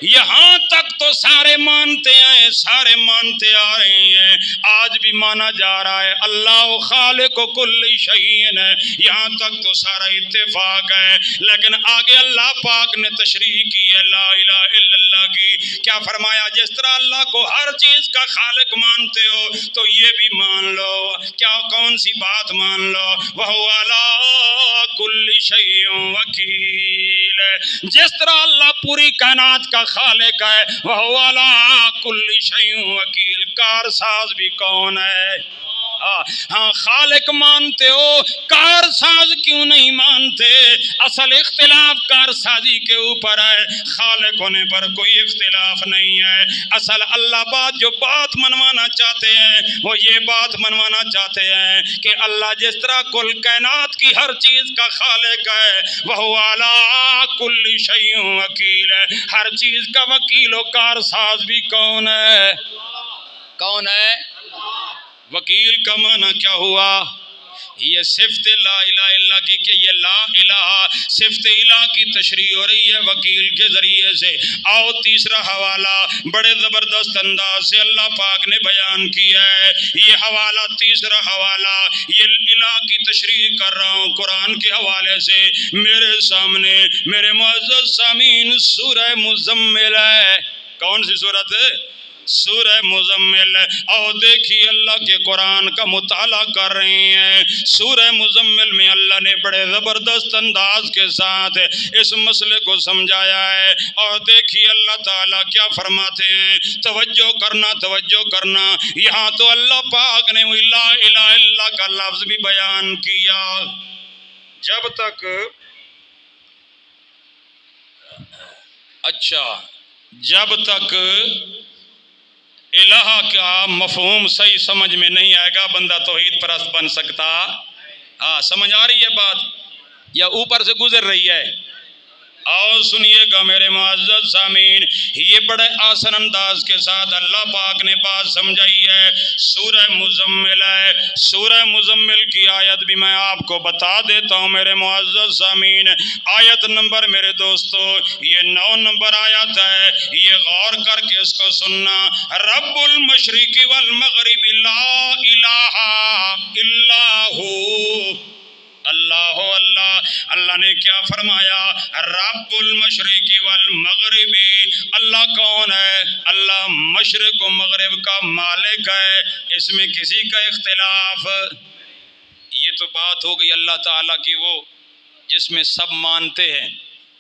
یہاں تک تو سارے مانتے ہیں، سارے مانتے آ رہے ہیں، آج بھی مانا جا رہا ہے اللہ خالق کل شیء ہے، یہاں تک تو سارا اتفاق ہے۔ لیکن آگے اللہ پاک نے تشریح کی ہے لا الہ الا اللہ کی، کیا فرمایا، جس طرح اللہ کو ہر چیز کا خالق مانتے ہو تو یہ بھی مان لو، کیا کون سی بات مان لو، وَهُوَ عَلَىٰ كُلِّ شَيْءٍ وَكِيلٌ، جس طرح اللہ پوری کائنات کا خالق ہے وَهُوَ عَلَىٰ كُلِّ شَيْءٍ وَكِيلٌ، کارساز بھی کون ہے۔ ہاں خالق مانتے ہو، کارساز کیوں نہیں مانتے؟ اصل اختلاف کارسازی کے اوپر ہے، خالق ہونے پر کوئی اختلاف نہیں ہے۔ اصل اللہ جو بات منوانا چاہتے ہیں وہ یہ بات منوانا چاہتے ہیں کہ اللہ جس طرح کل کائنات کی ہر چیز کا خالق ہے وَهُوَ عَلَىٰ كُلِّ شَيْءٍ وَكِيلٌ، ہر چیز کا وکیل و کارساز بھی کون ہے؟ کون ہے؟ وکیل کا معنی کیا ہوا؟ یہ صفت لا الہ الا کی، کہ یہ لا الہ صفت الہ کی تشریح ہو رہی ہے وکیل کے ذریعے سے۔ آؤ تیسرا حوالہ بڑے زبردست انداز سے اللہ پاک نے بیان کیا ہے، یہ حوالہ تیسرا حوالہ یہ الہ کی تشریح کر رہا ہوں قرآن کے حوالے سے۔ میرے سامنے میرے معزز سامعین سورہ مزمل ہے، کون سی سورت ہے؟ سورہ مزمل۔ اور دیکھیے اللہ کے قرآن کا مطالعہ کر رہے ہیں، سورہ مزمل میں اللہ نے بڑے زبردست انداز کے ساتھ اس مسئلے کو سمجھایا ہے۔ اور دیکھیے اللہ تعالیٰ کیا فرماتے ہیں، توجہ کرنا، توجہ کرنا، یہاں تو اللہ پاک نے لا الہ الا اللہ کا لفظ بھی بیان کیا۔ جب تک الہ کا مفہوم صحیح سمجھ میں نہیں آئے گا، بندہ توحید پرست بن سکتا؟ ہاں سمجھ آ رہی ہے بات یا اوپر سے گزر رہی ہے؟ اور سنیے گا میرے معزز سامعین، یہ بڑے آسان انداز کے ساتھ اللہ پاک نے بات سمجھائی ہے۔ سورہ مزمل ہے، سورہ مزمل کی آیت بھی میں آپ کو بتا دیتا ہوں میرے معزز سامعین۔ آیت نمبر میرے دوستو یہ 9 نمبر آیت ہے، یہ غور کر کے اس کو سننا۔ رب المشرق والمغرب لا الہ الا ہو، اللہ اللہ، اللہ نے کیا فرمایا؟ رب المشرق والمغرب، اللہ کون ہے؟ اللہ مشرق و مغرب کا مالک ہے، اس میں کسی کا اختلاف؟ یہ تو بات ہو گئی اللہ تعالیٰ کی وہ جس میں سب مانتے ہیں،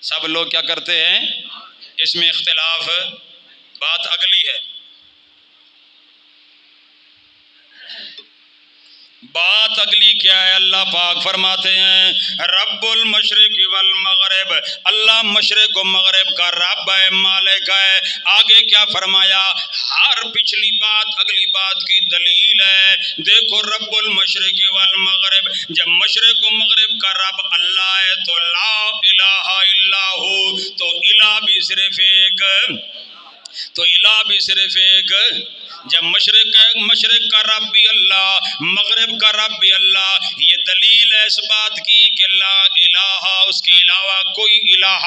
سب لوگ کیا کرتے ہیں؟ اس میں اختلاف۔ بات اگلی ہے، بات اگلی کیا ہے؟ اللہ پاک فرماتے ہیں رب المشرق والمغرب، اللہ مشرق و مغرب کا رب ہے، مالک ہے۔ آگے کیا فرمایا؟ ہر پچھلی بات اگلی بات کی دلیل ہے۔ دیکھو رب المشرق والمغرب، جب مشرق و مغرب کا رب اللہ ہے تو لا الہ الا ہو، تو الہ بھی صرف ایک، تو الہ بھی صرف ایک۔ جب مشرق کا رب بھی اللہ، مغرب کا رب بھی اللہ، یہ دلیل ہے اس بات کی کہ لا الہ، اس کے علاوہ کوئی الہ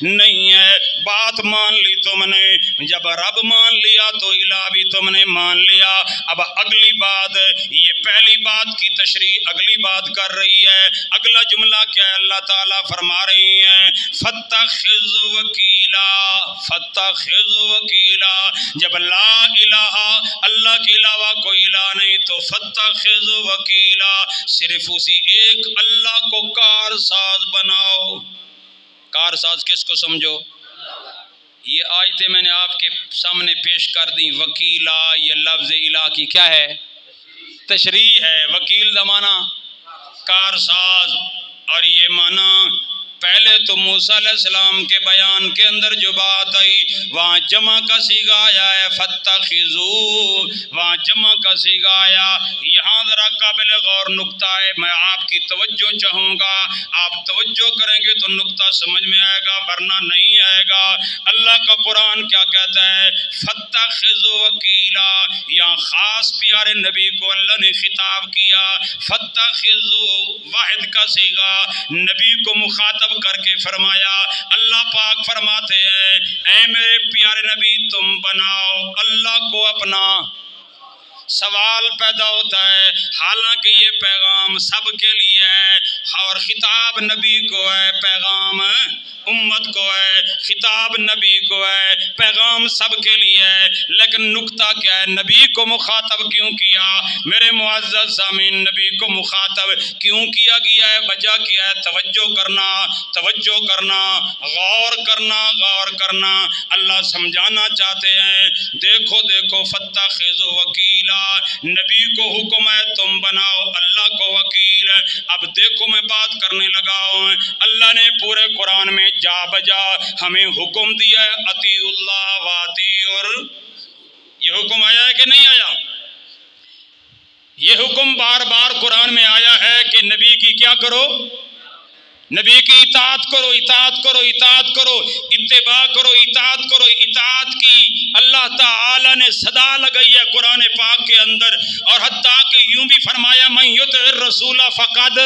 نہیں ہے۔ بات مان لی تم نے، جب رب مان لیا تو الہ بھی تم نے مان لیا۔ اب اگلی بات، یہ پہلی بات کی تشریح اگلی بات کر رہی ہے۔ اگلا جملہ کیا ہے؟ اللہ تعالیٰ فرما رہی ہیں فاتخذ وکیلا، فاتخذ وکیلا، جب لا الہ اللہ کے علاوہ کوئی الہ نہیں تو فاتخذ وکیلا، صرف اسی ایک اللہ کو کارساز بناؤ۔ کارساز کس کو سمجھو؟ یہ آیتیں میں نے آپ کے سامنے پیش کر دی۔ وکیلا یہ لفظ الہ کی کیا ہے؟ تشریح ہے۔ وکیل دا معنی کارساز، اور یہ معنی پہلے تو موسیٰ علیہ السلام کے بیان کے اندر جو بات آئی وہاں جمع کا صیغہ آیا ہے فاتخذو، وہاں جمع کا صیغہ آیا۔ یہاں ذرا قابل غور نکتہ ہے، میں آپ کی توجہ چاہوں گا، آپ توجہ کریں گے تو نکتہ سمجھ میں آئے گا ورنہ نہیں آئے گا۔ اللہ کا قرآن کیا کہتا ہے؟ فاتخذ وکیلا، یہاں خاص پیارے نبی کو اللہ نے خطاب کیا۔ فاتخذ واحد کا صیغہ نبی کو مخاطب کر کے فرمایا۔ اللہ پاک فرماتے ہیں اے میرے پیارے نبی تم بناؤ اللہ کو اپنا۔ سوال پیدا ہوتا ہے، حالانکہ یہ پیغام سب کے لیے ہے اور خطاب نبی کو ہے، پیغام امت کو ہے، خطاب نبی کو ہے، پیغام سب کے لیے ہے، لیکن نکتہ کیا ہے؟ نبی کو مخاطب کیوں کیا؟ میرے معزز سامعین، نبی کو مخاطب کیوں کیا گیا ہے؟ وجہ کیا ہے؟ توجہ کرنا، توجہ کرنا، غور کرنا، غور کرنا۔ اللہ سمجھانا چاہتے ہیں، دیکھو دیکھو فاتخذ وکیلا، نبی کو حکم ہے تم بناؤ اللہ کو وکیل۔ اب دیکھو میں بات کرنے لگا ہوں، اللہ نے پورے قرآن میں جا بجا ہمیں حکم دیا ہے اطیعوا اللہ واطیعوا، یہ حکم آیا ہے کہ نہیں آیا؟ یہ حکم بار بار قرآن میں آیا ہے کہ نبی کی کیا کرو؟ نبی کی اطاعت کرو، اطاعت کرو، اطاعت کرو، اتباع کرو، اطاعت کرو۔ اطاعت کی اللہ تعالی نے صدا لگائی ہے قرآن پاک کے اندر، اور حتیٰ کہ یوں بھی فرمایا من یطع الرسول فقد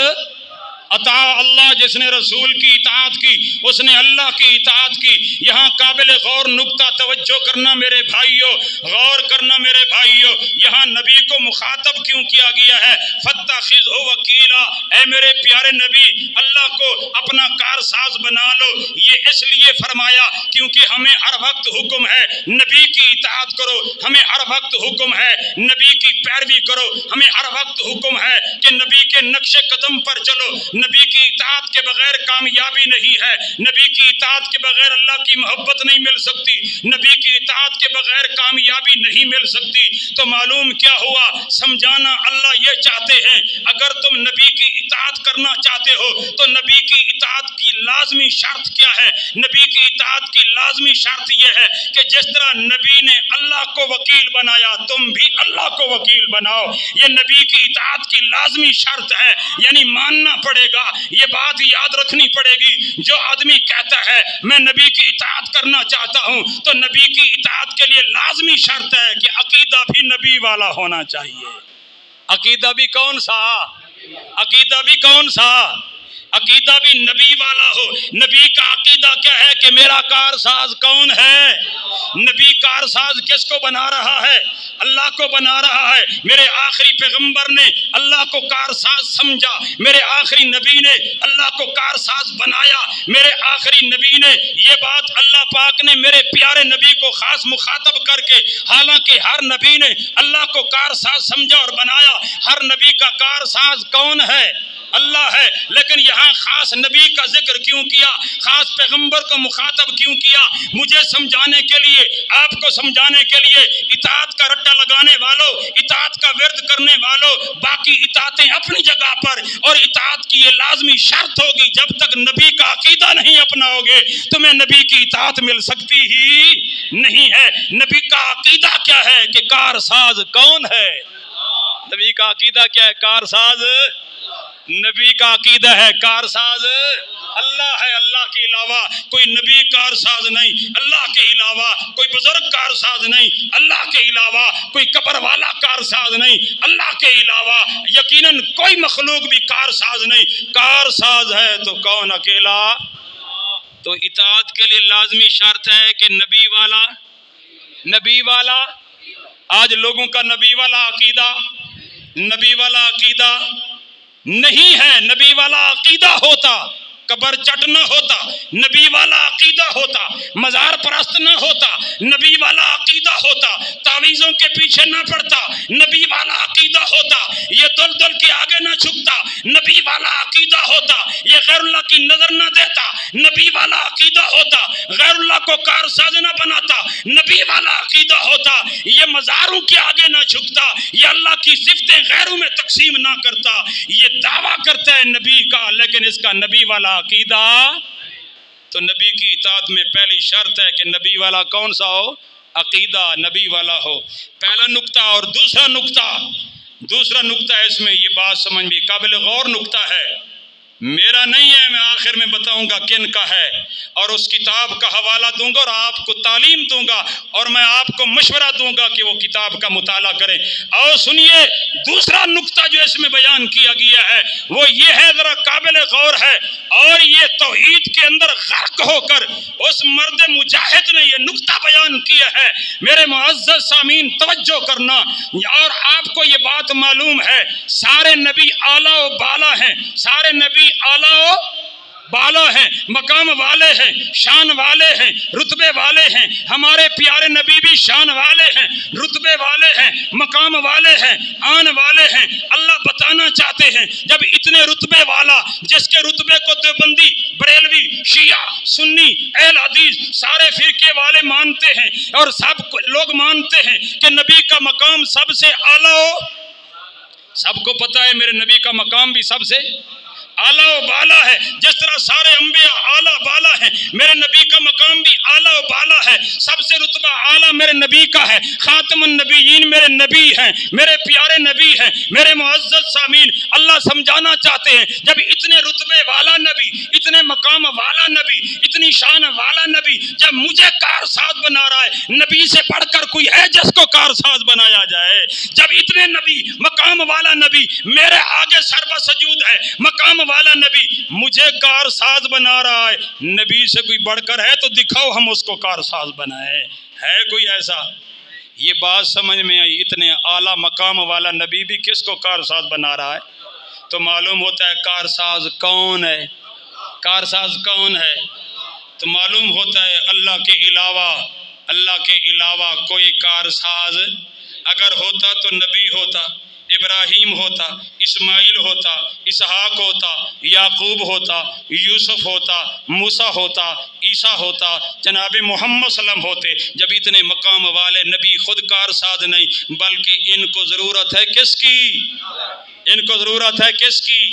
اطاع اللہ، جس نے رسول کی اطاعت کی اس نے اللہ کی اطاعت کی۔ یہاں قابل غور نکتہ توجہ کرنا میرے بھائیوں، غور کرنا میرے بھائیوں، یہاں نبی کو مخاطب کیوں کیا گیا ہے؟ فاتخذہ وکیلا، اے میرے پیارے نبی اللہ کو اپنا کارساز بنا لو۔ یہ اس لیے فرمایا کیونکہ ہمیں ہر وقت حکم ہے نبی کی اطاعت کرو، ہمیں ہر وقت حکم ہے نبی کی پیروی کرو، ہمیں ہر وقت حکم ہے کہ نبی کے نقش قدم پر چلو۔ نبی کی اطاعت کے بغیر کامیابی نہیں ہے، نبی کی اطاعت کے بغیر اللہ کی محبت نہیں مل سکتی، نبی کی اطاعت کے بغیر کامیابی نہیں مل سکتی۔ تو معلوم کیا ہوا؟ سمجھانا اللہ یہ چاہتے ہیں اگر تم نبی کی اطاعت کرنا چاہتے ہو تو نبی کی اطاعت اطاعت کی لازمی شرط کیا ہے؟ نبی کی اطاعت کی لازمی شرط یہ ہے کہ جس طرح نبی نے اللہ کو وکیل بنایا تم بھی اللہ کو وکیل بناؤ. یہ نبی کی اطاعت کی لازمی شرط ہے، یعنی ماننا پڑے گا. یہ بات یاد رکھنی پڑے گی. جو آدمی کہتا ہے میں نبی کی اطاعت کرنا چاہتا ہوں تو نبی کی اطاعت کے لیے لازمی شرط ہے کہ عقیدہ بھی نبی والا ہونا چاہیے. عقیدہ بھی کون سا؟ عقیدہ بھی کون سا؟ عقیدہ بھی نبی والا ہو. نبی کا عقیدہ کیا ہے کہ میرا کارساز کون ہے؟ نبی کارساز کس کو بنا رہا ہے؟ اللہ کو بنا رہا ہے. میرے آخری پیغمبر نے اللہ کو کارساز سمجھا، میرے آخری نبی نے اللہ کو کارساز بنایا. میرے آخری نبی نے یہ بات اللہ پاک نے میرے پیارے نبی کو خاص مخاطب کر کے، حالانکہ ہر نبی نے اللہ کو کارساز سمجھا اور بنایا. ہر نبی کا کارساز کون ہے؟ اللہ ہے. لیکن یہاں خاص نبی کا ذکر کیوں کیا؟ خاص پیغمبر کو مخاطب کیوں کیا؟ مجھے سمجھانے کے لیے، آپ کو سمجھانے کے لیے. اطاعت کا رٹا لگانے والوں، اطاعت کا ورد کرنے والوں، باقی اطاعتیں اپنی جگہ پر، اور اطاعت کی یہ لازمی شرط ہوگی جب تک نبی کا عقیدہ نہیں اپناؤ گے تمہیں نبی کی اطاعت مل سکتی ہی نہیں ہے. نبی کا عقیدہ کیا ہے کہ کارساز کون ہے؟ نبی کا عقیدہ کیا ہے؟ کارساز. نبی کا عقیدہ ہے کارساز اللہ ہے. اللہ کے علاوہ کوئی نبی کارساز نہیں، اللہ کے علاوہ کوئی بزرگ کارساز نہیں، اللہ کے علاوہ کوئی قبر والا کارساز نہیں، اللہ کے علاوہ یقیناً کوئی مخلوق بھی کارساز نہیں. کارساز ہے تو کون؟ اکیلا. تو اطاعت کے لیے لازمی شرط ہے کہ نبی والا. نبی والا. آج لوگوں کا نبی والا عقیدہ، نبی والا عقیدہ نہیں ہے. نبی والا عقیدہ ہوتا قبر چٹ نہ ہوتا، نبی والا عقیدہ ہوتا مزار پرست نہ ہوتا، نبی والا عقیدہ ہوتا تعویذوں کے پیچھے نہ پڑتا، نبی والا عقیدہ ہوتا یہ دل دل کے آگے نہ جھکتا، نبی والا عقیدہ ہوتا یہ غیر اللہ کی نظر نہ دیتا، نبی والا عقیدہ ہوتا غیر اللہ کو کارساز نہ بناتا، نبی والا عقیدہ ہوتا یہ مزاروں کے آگے نہ جھکتا، یہ اللہ کی صفتیں غیروں میں تقسیم نہ کرتا. یہ دعویٰ کرتا ہے نبی کا، لیکن اس کا نبی والا عقیدہ. تو نبی کی اطاعت میں پہلی شرط ہے کہ نبی والا کون سا ہو؟ عقیدہ نبی والا ہو. پہلا نکتہ. اور دوسرا نکتہ اس میں یہ بات سمجھ بھی قابل غور نکتہ ہے، میرا نہیں ہے، میں آخر میں بتاؤں گا کن کا ہے اور اس کتاب کا حوالہ دوں گا اور آپ کو تعلیم دوں گا اور میں آپ کو مشورہ دوں گا کہ وہ کتاب کا مطالعہ کریں. اور سنیے دوسرا نکتہ جو اس میں بیان کیا گیا ہے وہ یہ ہے، ذرا قابل غور ہے، اور یہ توحید کے اندر غرق ہو کر اس مرد مجاہد نے یہ نکتہ بیان کیا ہے. میرے معزز سامعین توجہ کرنا، اور آپ کو یہ بات معلوم ہے سارے نبی اعلیٰ و بالا ہیں، سارے نبی اعلیٰ و بالا ہیں، مقام والے ہیں، شان والے ہیں، رتبے والے ہیں. ہمارے پیارے نبی بھی شان والے ہیں، رتبے والے ہیں، مقام والے ہیں، آن والے ہیں. اللہ بتانا چاہتے ہیں جب اتنے رتبے والا، جس کے رتبے کو دیوبندی، بریلوی، شیعہ، سنی، اہل حدیث سارے فرقے والے مانتے ہیں اور سب لوگ مانتے ہیں کہ نبی کا مقام سب سے اعلیٰ ہو. سب کو پتہ ہے میرے نبی کا مقام بھی سب سے اعلیٰ و بالا ہے. جس طرح سارے انبیاء اعلیٰ بالا ہیں، میرے نبی کا مقام بھی اعلیٰ و بالا ہے. سب سے رتبہ اعلیٰ میرے نبی کا ہے. خاتم النبیین میرے نبی ہیں، میرے پیارے نبی ہیں. میرے معزز سامعین اللہ سمجھانا چاہتے ہیں جب اتنے رتبے والا نبی، اتنے مقام والا نبی، اتنی شان والا نبی جب مجھے کارساز بنا رہا ہے، نبی سے بڑھ کر کوئی ہے جس کو کارساز بنایا جائے؟ جب اتنے نبی، مقام والا نبی میرے آگے سر بسجود ہے، مقام والا نبی مجھے کارساز بنا رہا ہے، نبی سے کوئی بڑھ کر ہے تو دکھاؤ ہم اس کو کارساز بنائے. ہے کوئی ایسا؟ یہ بات سمجھ میں آئی. اتنے اعلیٰ مقام والا نبی بھی کس کو کارساز بنا رہا ہے؟ تو معلوم ہوتا ہے کارساز کون ہے. کارساز کون ہے؟ تو معلوم ہوتا ہے اللہ کے علاوہ کوئی کارساز اگر ہوتا تو نبی ہوتا، ابراہیم ہوتا، اسماعیل ہوتا، اسحاق ہوتا، یعقوب ہوتا، یوسف ہوتا، موسیٰ ہوتا، عیسیٰ ہوتا، جناب محمد صلی اللہ علیہ وسلم ہوتے. جب اتنے مقام والے نبی خود کارساز نہیں بلکہ ان کو ضرورت ہے کس کی؟ ان کو ضرورت ہے کس کی؟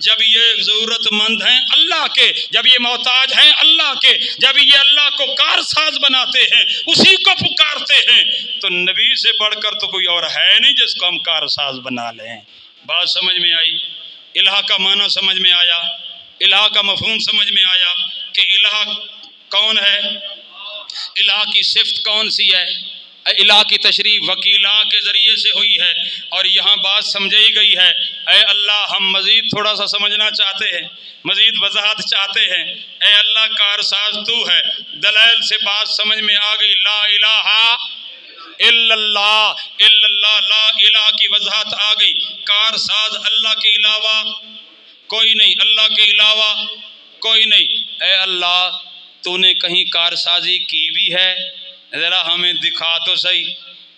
جب یہ ضرورت مند ہیں اللہ کے، جب یہ محتاج ہیں اللہ کے، جب یہ اللہ کو کارساز بناتے ہیں، اسی کو پکارتے ہیں، تو نبی سے بڑھ کر تو کوئی اور ہے نہیں جس کو ہم کارساز بنا لیں۔ بات سمجھ میں آئی؟ الہ کا معنی سمجھ میں آیا؟ الہ کا مفہوم سمجھ میں آیا کہ الہ کون ہے؟ الہ کی صفت کون سی ہے؟ الہ کی تشریح وکیلا کے ذریعے سے ہوئی ہے، اور یہاں بات سمجھائی گئی ہے۔ اے اللہ ہم مزید تھوڑا سا سمجھنا چاہتے ہیں، مزید وضاحت چاہتے ہیں۔ اے اللہ کارساز تو ہے، دلائل سے بات سمجھ میں آ گئی۔ لا الہ الا اللہ، الا اللہ، لا الہ کی وضاحت آ گئی۔ کارساز اللہ کے علاوہ کوئی نہیں، اللہ کے علاوہ کوئی نہیں۔ اے اللہ تو نے کہیں کارسازی کی بھی ہے؟ ذرا ہمیں دکھا تو صحیح۔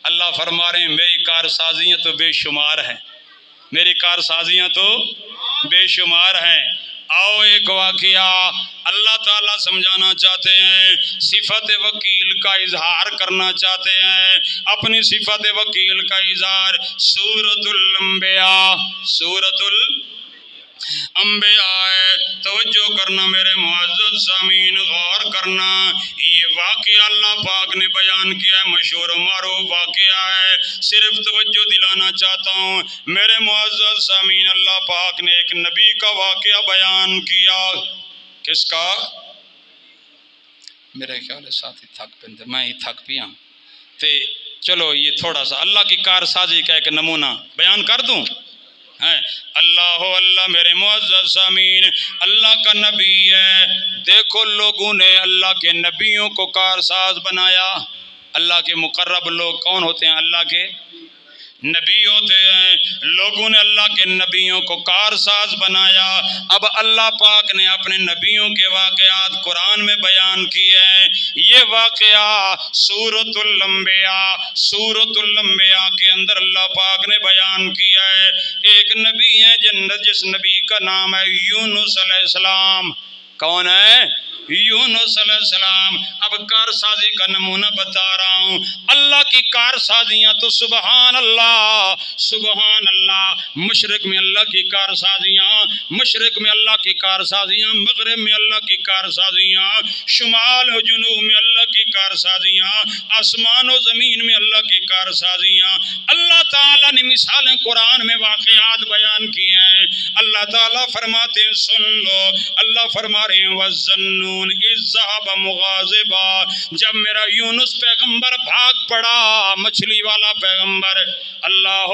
اللہ فرما رہے ہیں میری کارسازیاں تو بے شمار ہیں، میری کارسازیاں تو بے شمار ہیں۔ آؤ ایک واقعہ اللہ تعالیٰ سمجھانا چاہتے ہیں، صفت وکیل کا اظہار کرنا چاہتے ہیں، اپنی صفت وکیل کا اظہار۔ سورۃ الانبیاء، سورۃ انبیاء ہے، توجہ کرنا میرے معزز سامعین، غور کرنا۔ یہ واقعہ اللہ پاک نے بیان کیا ہے، مشہور و معروف واقعہ ہے، صرف توجہ دلانا چاہتا ہوں میرے معزز سامعین۔ اللہ پاک نے ایک نبی کا واقعہ بیان کیا۔ کس کا؟ میرے خیال ہے ساتھی تھک پندے، میں ہی تھک پیا تے چلو یہ تھوڑا سا اللہ کی کارسازی کا ایک نمونہ بیان کر دوں۔ اللہ میرے معزز سامعین، اللہ کا نبی ہے، دیکھو لوگوں نے اللہ کے نبیوں کو کارساز بنایا۔ اللہ کے مقرب لوگ کون ہوتے ہیں؟ اللہ کے نبی ہوتے ہیں۔ لوگوں نے اللہ کے نبیوں کو کارساز بنایا۔ اب اللہ پاک نے اپنے نبیوں کے واقعات قرآن میں بیان کیے ہیں۔ یہ واقعہ سورۃ الانبیاء، سورۃ الانبیاء کے اندر اللہ پاک نے بیان کیا ہے۔ ایک نبی ہے جس نبی کا نام ہے یونس علیہ السلام۔ کون ہے؟ یونس علیہ السلام۔ اب کارسازی کا نمونہ بتا رہا ہوں۔ اللہ کی کارسازیاں تو سبحان اللہ، سبحان اللہ۔ مشرق میں اللہ کی کارسازیاں، مشرق میں اللہ کی کارسازیاں، مغرب میں اللہ کی کارسازیاں، شمال و جنوب میں اللہ کی کارسازیاں، آسمان و زمین میں اللہ کی کارسازیاں۔ اللہ تعالیٰ نے مثالیں قرآن میں واقعات بیان کی ہیں۔ اللہ تعالیٰ فرماتے ہیں سن لو، اللہ فرما رہے ہیں وَالظَّنُّونِ اِذْ ذَهَبَ مُغَاضِبًا، جب میرا یونس پیغمبر بھاگ پڑا، مچھلی والا پیغمبر، اللہ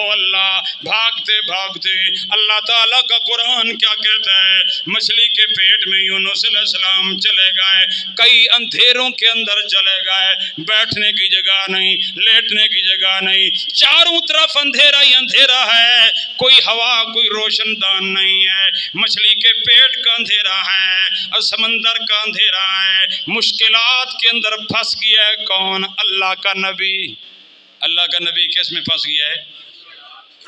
بھاگتے بھاگتے اللہ تعالیٰ کا قرآن کیا کہتا ہے؟ مچھلی کے پیٹ میں یونس علیہ السلام چلے گئے، کئی اندھیروں کے اندر چلے گئے، بیٹھنے کی جگہ نہیں، لیٹنے کی جگہ نہیں، چاروں طرف اندھیرا ہی اندھیرا ہے، کوئی ہوا کوئی روشن دان نہیں ہے، مچھلی کے پیٹ کا اندھیرا ہے اور سمندر کا اندھیرا ہے، مشکلات کے اندر پھنس گیا ہے کون؟ اللہ کا نبی۔ اللہ کا نبی کس میں پھنس گیا ہے؟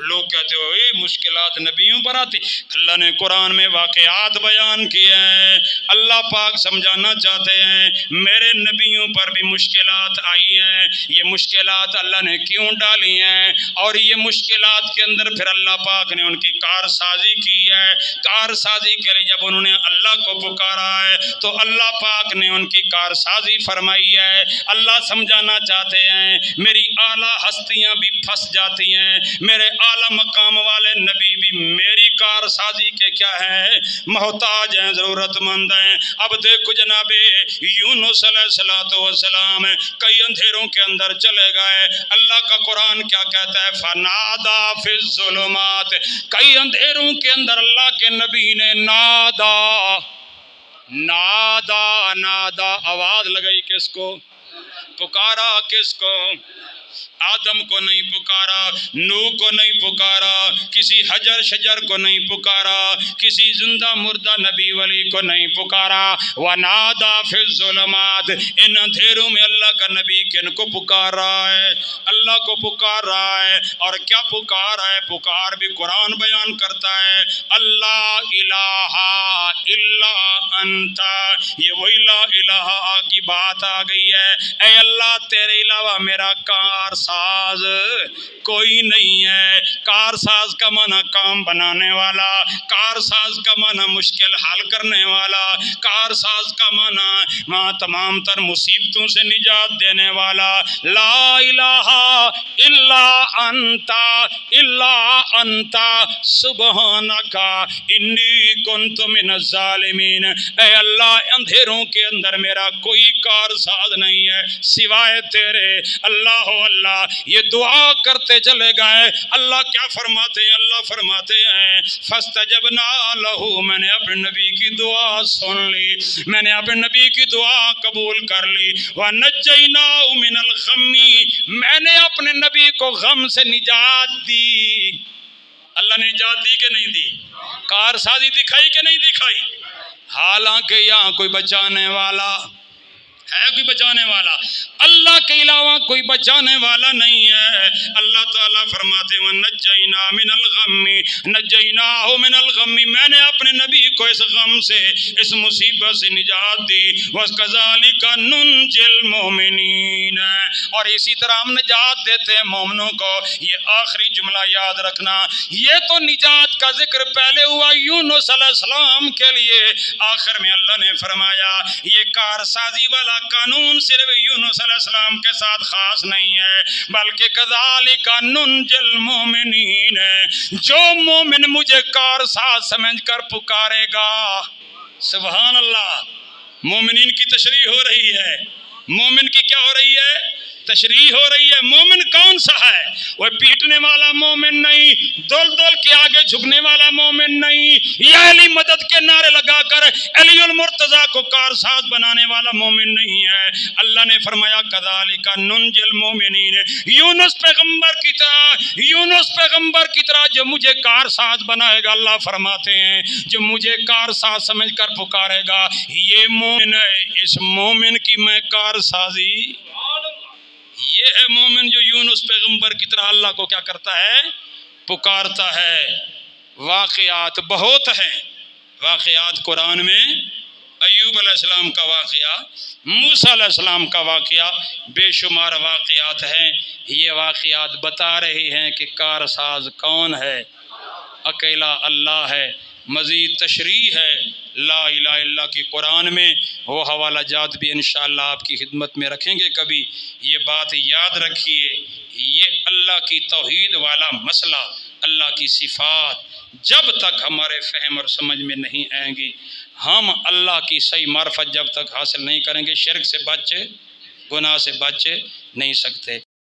لوگ کہتے ہو یہ مشکلات نبیوں پر آتی، اللہ نے قرآن میں واقعات بیان کیے ہیں۔ اللہ پاک سمجھانا چاہتے ہیں میرے نبیوں پر بھی مشکلات آئی ہیں، یہ مشکلات اللہ نے کیوں ڈالی ہیں، اور یہ مشکلات کے اندر پھر اللہ پاک نے ان کی کارسازی کی ہے۔ کارسازی کے لیے جب انہوں نے اللہ کو پکارا ہے تو اللہ پاک نے ان کی کارسازی فرمائی ہے۔ اللہ سمجھانا چاہتے ہیں میری اعلیٰ ہستیاں بھی پھنس جاتی ہیں، میرے اعلیٰ مقام والے نبی بھی میری کارسازی کے کیا ہیں؟ محتاج ہیں، ضرورت مند ہیں۔ اب دیکھو جناب یونس علیہ السلام کئی اندھیروں کے اندر چلے گئے، اللہ کا قرآن کیا کہتا ہے؟ فنادا فی الظلمات، کئی اندھیروں کے اندر اللہ کے نبی نے نادا آواز لگائی، کس کو پکارا؟ کس کو؟ آدم کو نہیں پکارا، نوح کو نہیں پکارا، کسی حجر شجر کو نہیں پکارا، کسی زندہ مردہ نبی ولی کو نہیں پکارا۔ وَنَادَى فِي الظُّلُمَاتِ، ان اندھیروں میں اللہ کا نبی کن کو پکار رہا ہے؟ اللہ کو پکار رہا ہے۔ اور کیا پکار ہے؟ پکار بھی قرآن بیان کرتا ہے، اللہ الہ الا انتا، یہ وہی لا الہ کی بات آ گئی ہے۔ اے اللہ تیرے علاوہ میرا کارساز کوئی نہیں ہے۔ کارساز کا معنی کام بنانے والا، کارساز کا معنی مشکل حل کرنے والا، کارساز کا معنی ماں تمام تر مصیبتوں سے نجات دینے والا۔ لا الہ الا انتا سبحانک انی کنت من الظالمین۔ اے اللہ اندھیروں کے اندر میرا کوئی کارساز نہیں ہے سوائے تیرے۔ اللہ اللہ یہ دعا کرتے چلے گئے۔ اللہ کیا فرماتے ہیں؟ اللہ فرماتے ہیں فاستجبنا لہ، میں نے اپنے نبی کی دعا سن لی، میں نے اپنے نبی کی دعا قبول کر لی۔ وَنَجَّيْنَاهُ مِنَ الْغَمِّ، میں نے اپنے نبی کو غم سے نجات دی۔ اللہ نے نجات دی کہ نہیں دی؟ کارسازی دکھائی کہ نہیں دکھائی؟ حالانکہ یہاں کوئی بچانے والا ہے، کوئی بچانے والا اللہ کے علاوہ کوئی بچانے والا نہیں ہے۔ اللہ تعالیٰ فرماتے ہیں نجینا من الغم، نجیناہ من الغم، میں نے اپنے نبی کو اس غم سے، اس مصیبت سے نجات دی۔ وَكَذَلِكَ نُنْجِي الْمُؤْمِنِينَ، اور اسی طرح ہم نجات دیتے ہیں مومنوں کو۔ یہ آخری جملہ یاد رکھنا، یہ تو نجات کا ذکر پہلے ہوا یونس علیہ السلام کے لیے، آخر میں اللہ نے فرمایا یہ کارسازی والا قانون صرف یونس علیہ السلام کے ساتھ خاص نہیں ہے، بلکہ کذالک ننجی المؤمنین، جو مومن مجھے کارساز سمجھ کر پکارے گا۔ سبحان اللہ، مومنین کی تشریح ہو رہی ہے۔ مومن کی کیا ہو رہی ہے؟ تشریح ہو رہی ہے۔ مومن کون سا ہے؟ وہ پیٹنے والا مومن نہیں، دول دول کے آگے جھکنے والا مومن نہیں، یا علی مدد کے نعرے لگا کر علی المرتضیٰ کو کارساز بنانے والا مومن نہیں ہے۔ اللہ نے فرمایا کذالک ننجی المؤمنین، یونس پیغمبر کی طرح جو مجھے کارساز بنائے گا، اللہ فرماتے ہیں جو مجھے کارساز سمجھ کر پکارے گا یہ مومن ہے، اس مومن کی میں کارسازی۔ یہ ہے مومن جو یونس پیغمبر کی طرح اللہ کو کیا کرتا ہے؟ پکارتا ہے۔ واقعات بہت ہیں، واقعات قرآن میں ایوب علیہ السلام کا واقعہ، موسیٰ علیہ السلام کا واقعہ، بے شمار واقعات ہیں۔ یہ واقعات بتا رہے ہیں کہ کارساز کون ہے؟ اکیلا اللہ ہے۔ مزید تشریح ہے لا الہ الا اللہ کی قرآن میں، وہ حوالہ جات بھی انشاءاللہ آپ کی خدمت میں رکھیں گے کبھی۔ یہ بات یاد رکھیے، یہ اللہ کی توحید والا مسئلہ، اللہ کی صفات جب تک ہمارے فہم اور سمجھ میں نہیں آئیں گی، ہم اللہ کی صحیح معرفت جب تک حاصل نہیں کریں گے، شرک سے بچ، گناہ سے بچ نہیں سکتے۔